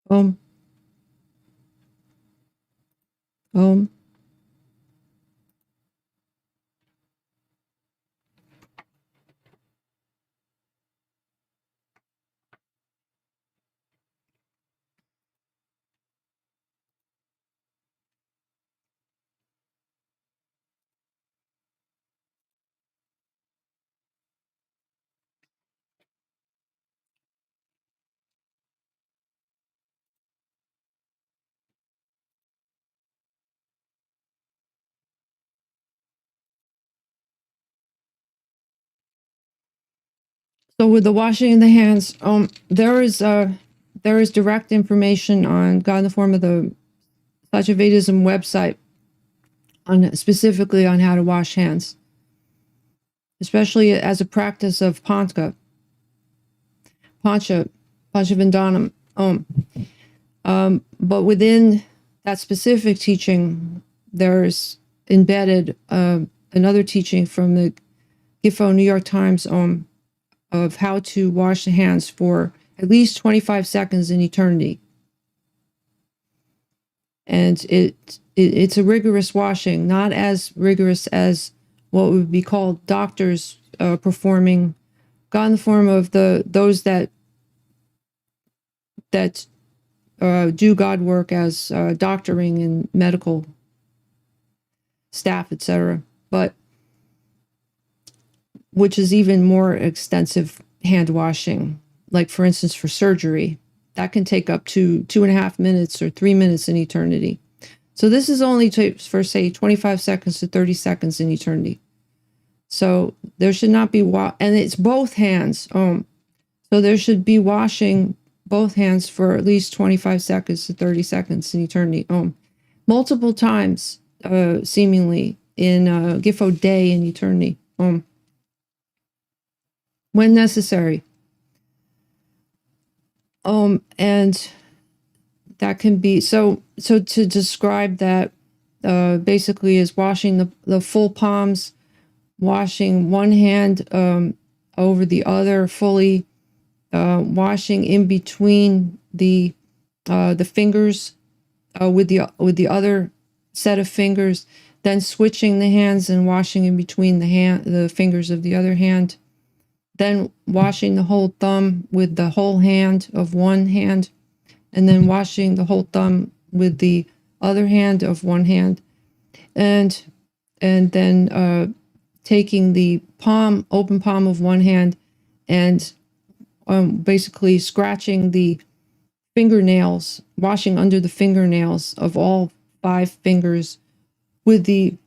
Um, um, so with the washing of the hands, there is direct information on God in the form of the SATYAVEDISM website specifically on how to wash hands, especially as a practice of Pancha Vandanam. But within that specific teaching, there's embedded another teaching from the GIFO New York Times of how to wash the hands for at least 25 seconds in eternity. And it's a rigorous washing, not as rigorous as what would be called doctors performing, God in the form of those that do God work as doctoring and medical staff, etc. But which is even more extensive hand washing, like for instance for surgery, that can take up to 2.5 minutes or 3 minutes in eternity. So this is only for say 25 seconds to 30 seconds in eternity. So there should not be and it's both hands. So there should be washing both hands for at least 25 seconds to 30 seconds in eternity. Multiple times, seemingly in a Gifo day in eternity. When necessary. And that can be so to describe that basically is washing the full palms, washing one hand over the other fully, washing in between the fingers with the other set of fingers, then switching the hands and washing in between the fingers of the other hand, then washing the whole thumb with the whole hand of one hand, and then washing the whole thumb with the other hand of one hand, and then taking the open palm of one hand and basically scratching the fingernails, washing under the fingernails of all 5 fingers with the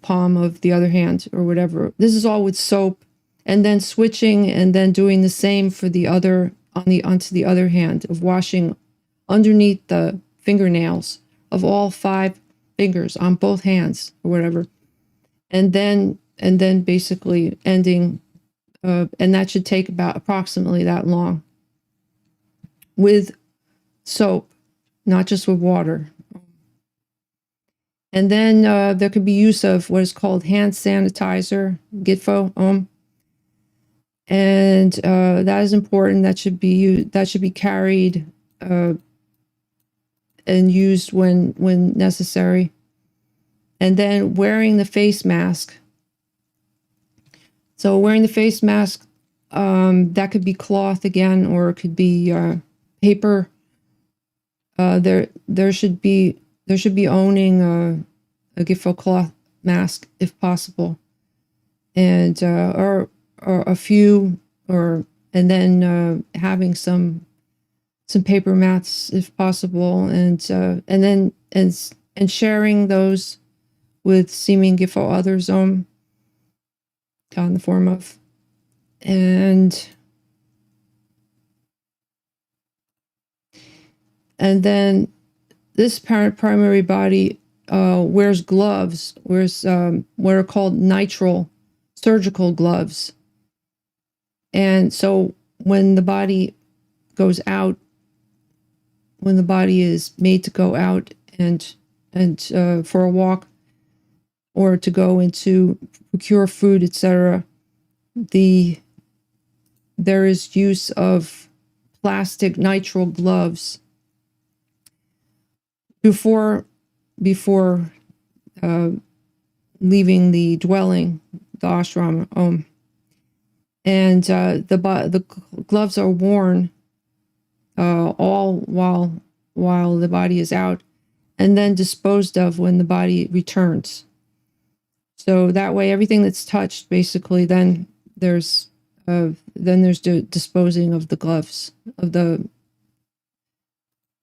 palm of the other hand or whatever. This is all with soap, and then switching and then doing the same for the other onto the other hand, of washing underneath the fingernails of all 5 fingers on both hands or whatever, and then basically ending, and that should take about approximately that long, with soap, not just with water. And then there could be use of what is called hand sanitizer, Gitfo, and that is important. That should be carried and used when necessary. And then wearing the face mask. So wearing the face mask, that could be cloth again, or it could be paper. There should be owning a Gifo cloth mask if possible, and or a few, and then having some paper mats if possible, and then sharing those with seeming Gifo others in the form of, and then this primary body wears gloves, wears what are called nitrile surgical gloves. And so when the body goes out, when the body is made to go out and for a walk, or to go into procure food, etc., there is use of plastic nitrile gloves before leaving the dwelling, the ashram. And the gloves are worn all while the body is out, and then disposed of when the body returns. So that way, everything that's touched, basically, then there's the disposing of the gloves, of the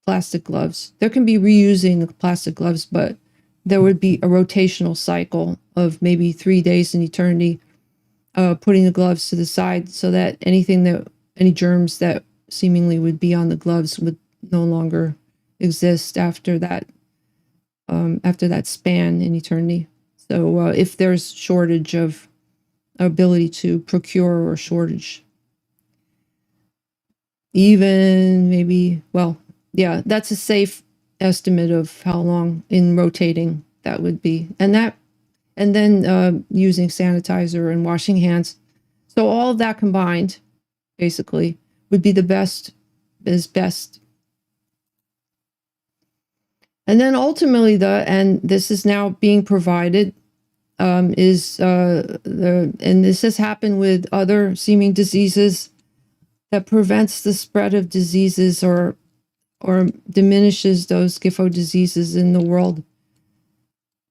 plastic gloves. There can be reusing the plastic gloves, but there would be a rotational cycle of maybe 3 days in eternity, putting the gloves to the side so that any germs that seemingly would be on the gloves would no longer exist after that span in eternity. So if there's shortage of ability to procure, or shortage, even maybe, well, yeah, that's a safe estimate of how long in rotating that would be. And then using sanitizer and washing hands. So all of that combined, basically, would be the best. And then ultimately, and this is now being provided, and this has happened with other seeming diseases, that prevents the spread of diseases, or or diminishes those Gifo diseases in the world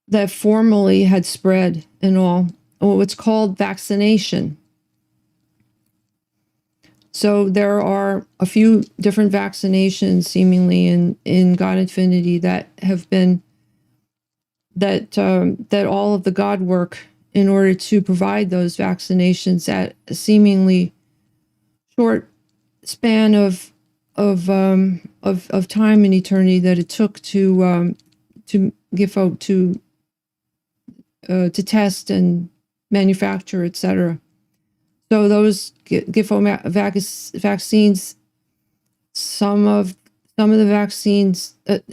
that formerly had spread and all, or what's called vaccination. So there are a few different vaccinations seemingly in God Infinity that have been, that all of the God work in order to provide those vaccinations at a seemingly short span of time and eternity that it took to Gifo to test and manufacture, etc. So those Gifo vaccines, some of the vaccines that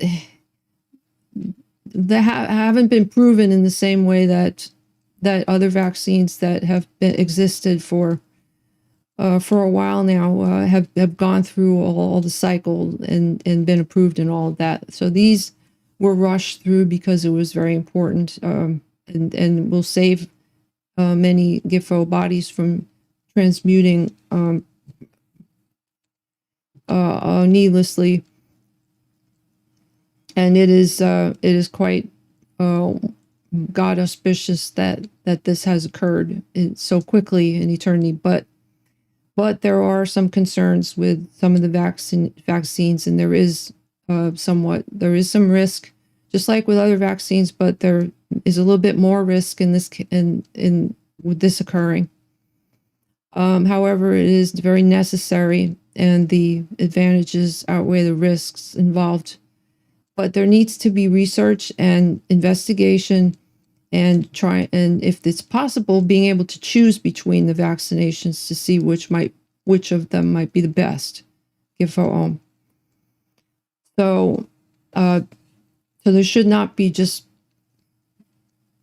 haven't been proven in the same way that other vaccines that have existed for a while now have gone through all the cycle and been approved and all of that. So these were rushed through because it was very important, and will save many Gifo bodies from transmuting needlessly. And it is quite God auspicious that this has occurred so quickly in eternity. But there are some concerns with some of the vaccines, and there is some risk, just like with other vaccines. But there is a little bit more risk in this with this occurring. However, it is very necessary, and the advantages outweigh the risks involved. But there needs to be research and investigation, and if it's possible, being able to choose between the vaccinations to see which of them might be the best. Gifo. So there should not be just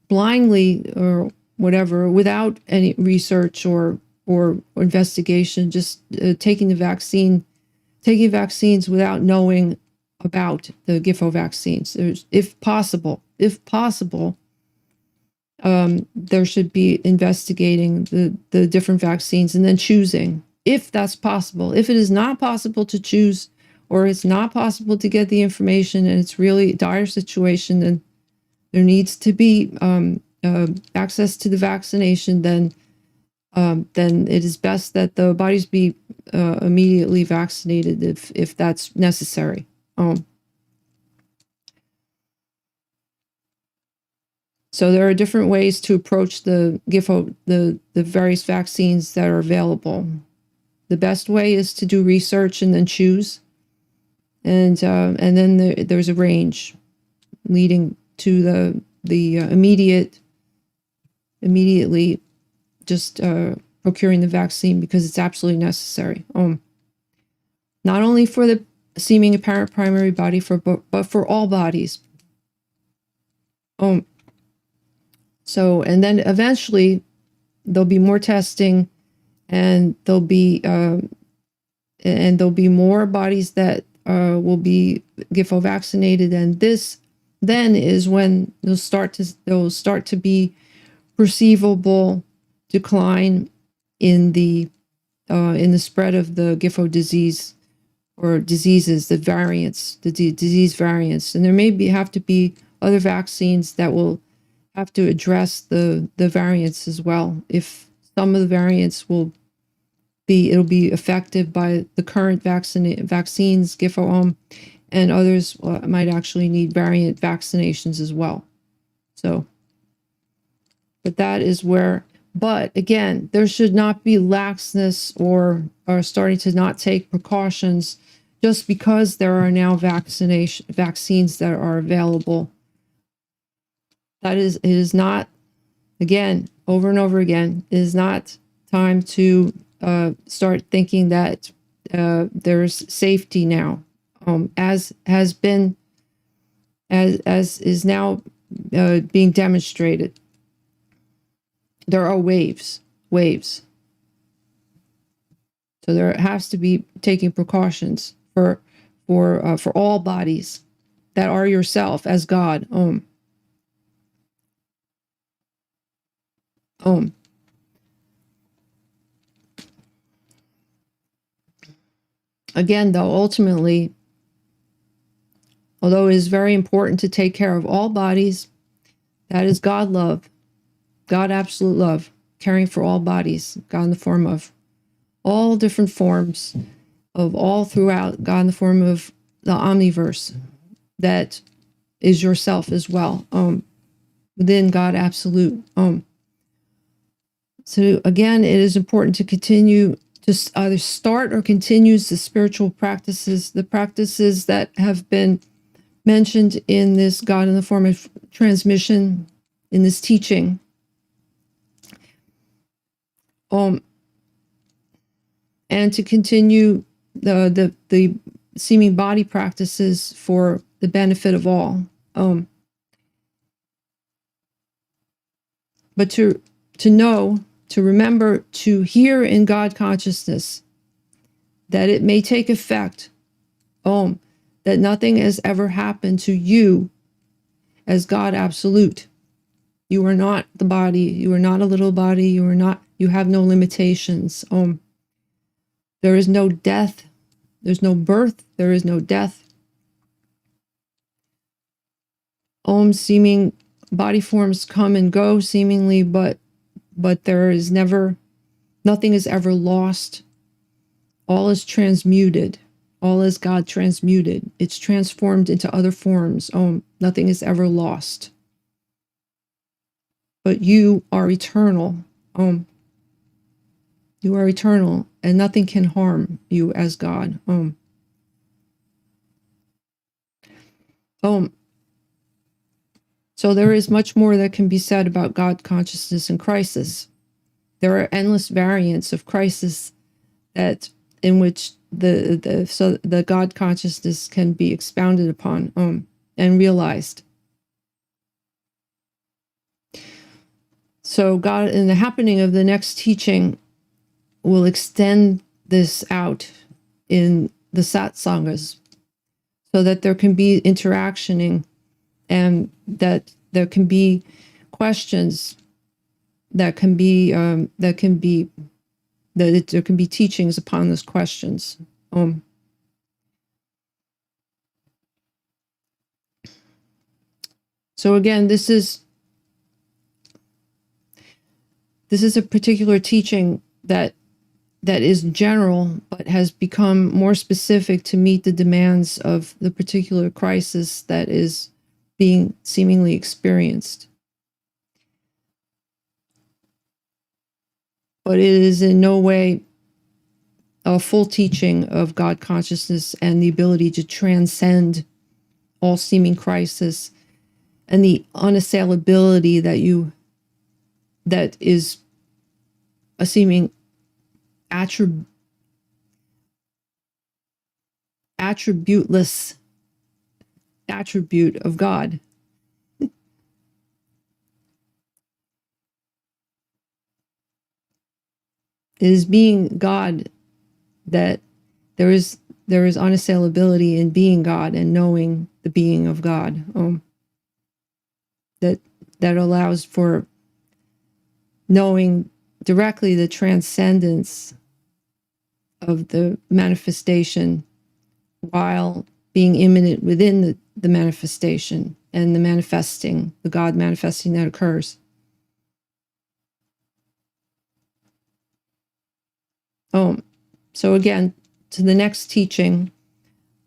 blindly or whatever, without any research or investigation, just taking vaccines without knowing about the Gifo vaccines. If possible, there should be investigating the different vaccines and then choosing, if that's possible. If it is not possible to choose, or it's not possible to get the information, and it's really a dire situation, then there needs to be access to the vaccination. Then it is best that the bodies be immediately vaccinated if that's necessary. So there are different ways to approach the Gifo, the various vaccines that are available. The best way is to do research and then choose, and then there's a range leading to the immediately just procuring the vaccine because it's absolutely necessary. Not only for the seeming apparent primary body, but for all bodies. So, and then eventually there'll be more testing, and there'll be more bodies that will be Gifo vaccinated, and this then is when there'll start to be perceivable decline in the spread of the Gifo disease or diseases, the variants, the disease variants, and there may have to be other vaccines that will have to address the variants as well. If some of the variants it'll be affected by the current vaccines, Gifo, and others might actually need variant vaccinations as well. So, but that is where, but again, there should not be laxness or starting to not take precautions just because there are now vaccines that are available. It is not, again, over and over again, it is not time to start thinking that there's safety now, as is now being demonstrated. There are waves. So there has to be taking precautions for all bodies that are yourself as God. Again, though, ultimately, Although it is very important to take care of all bodies, that is God love, God absolute love, caring for all bodies, God in the form of all different forms of all throughout, God in the form of the omniverse, that is yourself as well, within God absolute. So again, it is important to continue to either start or continues the spiritual practices, the practices that have been mentioned in this God in the form of transmission, in this teaching. And to continue the seeming body practices for the benefit of all. But to know, to remember, to hear in God consciousness that it may take effect, that nothing has ever happened to you as God absolute. You are not the body, you are not a little body, you have no limitations. There is no death, there's no birth, there is no death. Seeming body forms come and go seemingly, but there is never, nothing is ever lost. All is transmuted. All is God transmuted. It's transformed into other forms. Nothing is ever lost. But you are eternal. You are eternal, and nothing can harm you as God. So there is much more that can be said about God consciousness and crisis. There are endless variants of crisis that in which the God consciousness can be expounded upon and realized. So God, in the happening of the next teaching, will extend this out in the satsangas so that there can be interactioning and that there can be questions, that there can be teachings upon those questions. So again, this is a particular teaching that is general, but has become more specific to meet the demands of the particular crisis that is being seemingly experienced. But it is in no way a full teaching of God consciousness and the ability to transcend all seeming crisis and the unassailability that is a seeming attributeless attribute of God. It is being God that there is unassailability in being God and knowing the being of God. That allows for knowing directly the transcendence of the manifestation while being immanent within the manifestation and the God manifesting that occurs. So again, to the next teaching,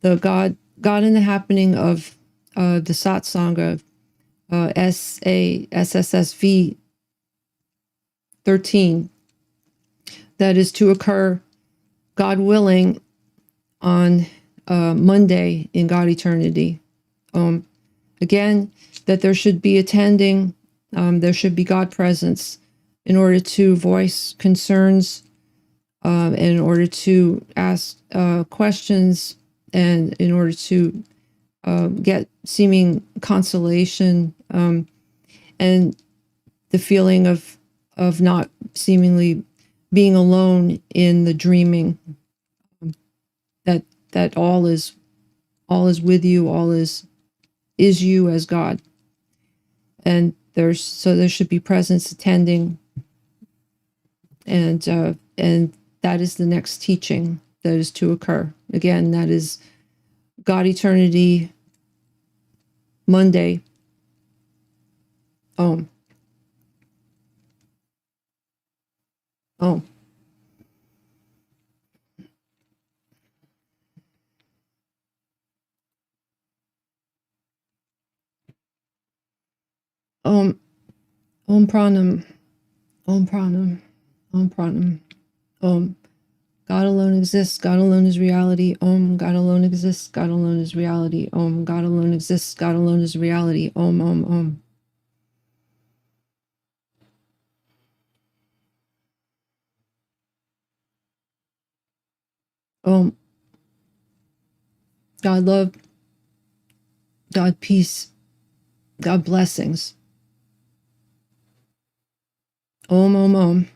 the God in the happening of the satsanga, SSSV 13, that is to occur, God willing, on Monday in God eternity. Again, that there should be attending, there should be God presence in order to voice concerns, and in order to ask questions, and in order to get seeming consolation, and the feeling of not seemingly being alone in the dreaming, that all is with you, all is you as God, and there should be presence attending, and that is the next teaching that is to occur. Again, that is God eternity Monday, Om. Om. Om. Om Pranam. Om Pranam. Om Pranam. Om. God alone exists. God alone is reality. Om. God alone exists. God alone is reality. Om. God alone exists. God alone is reality. Om. Om. Om. Om. God love. God peace. God blessings. Om. Om. Om.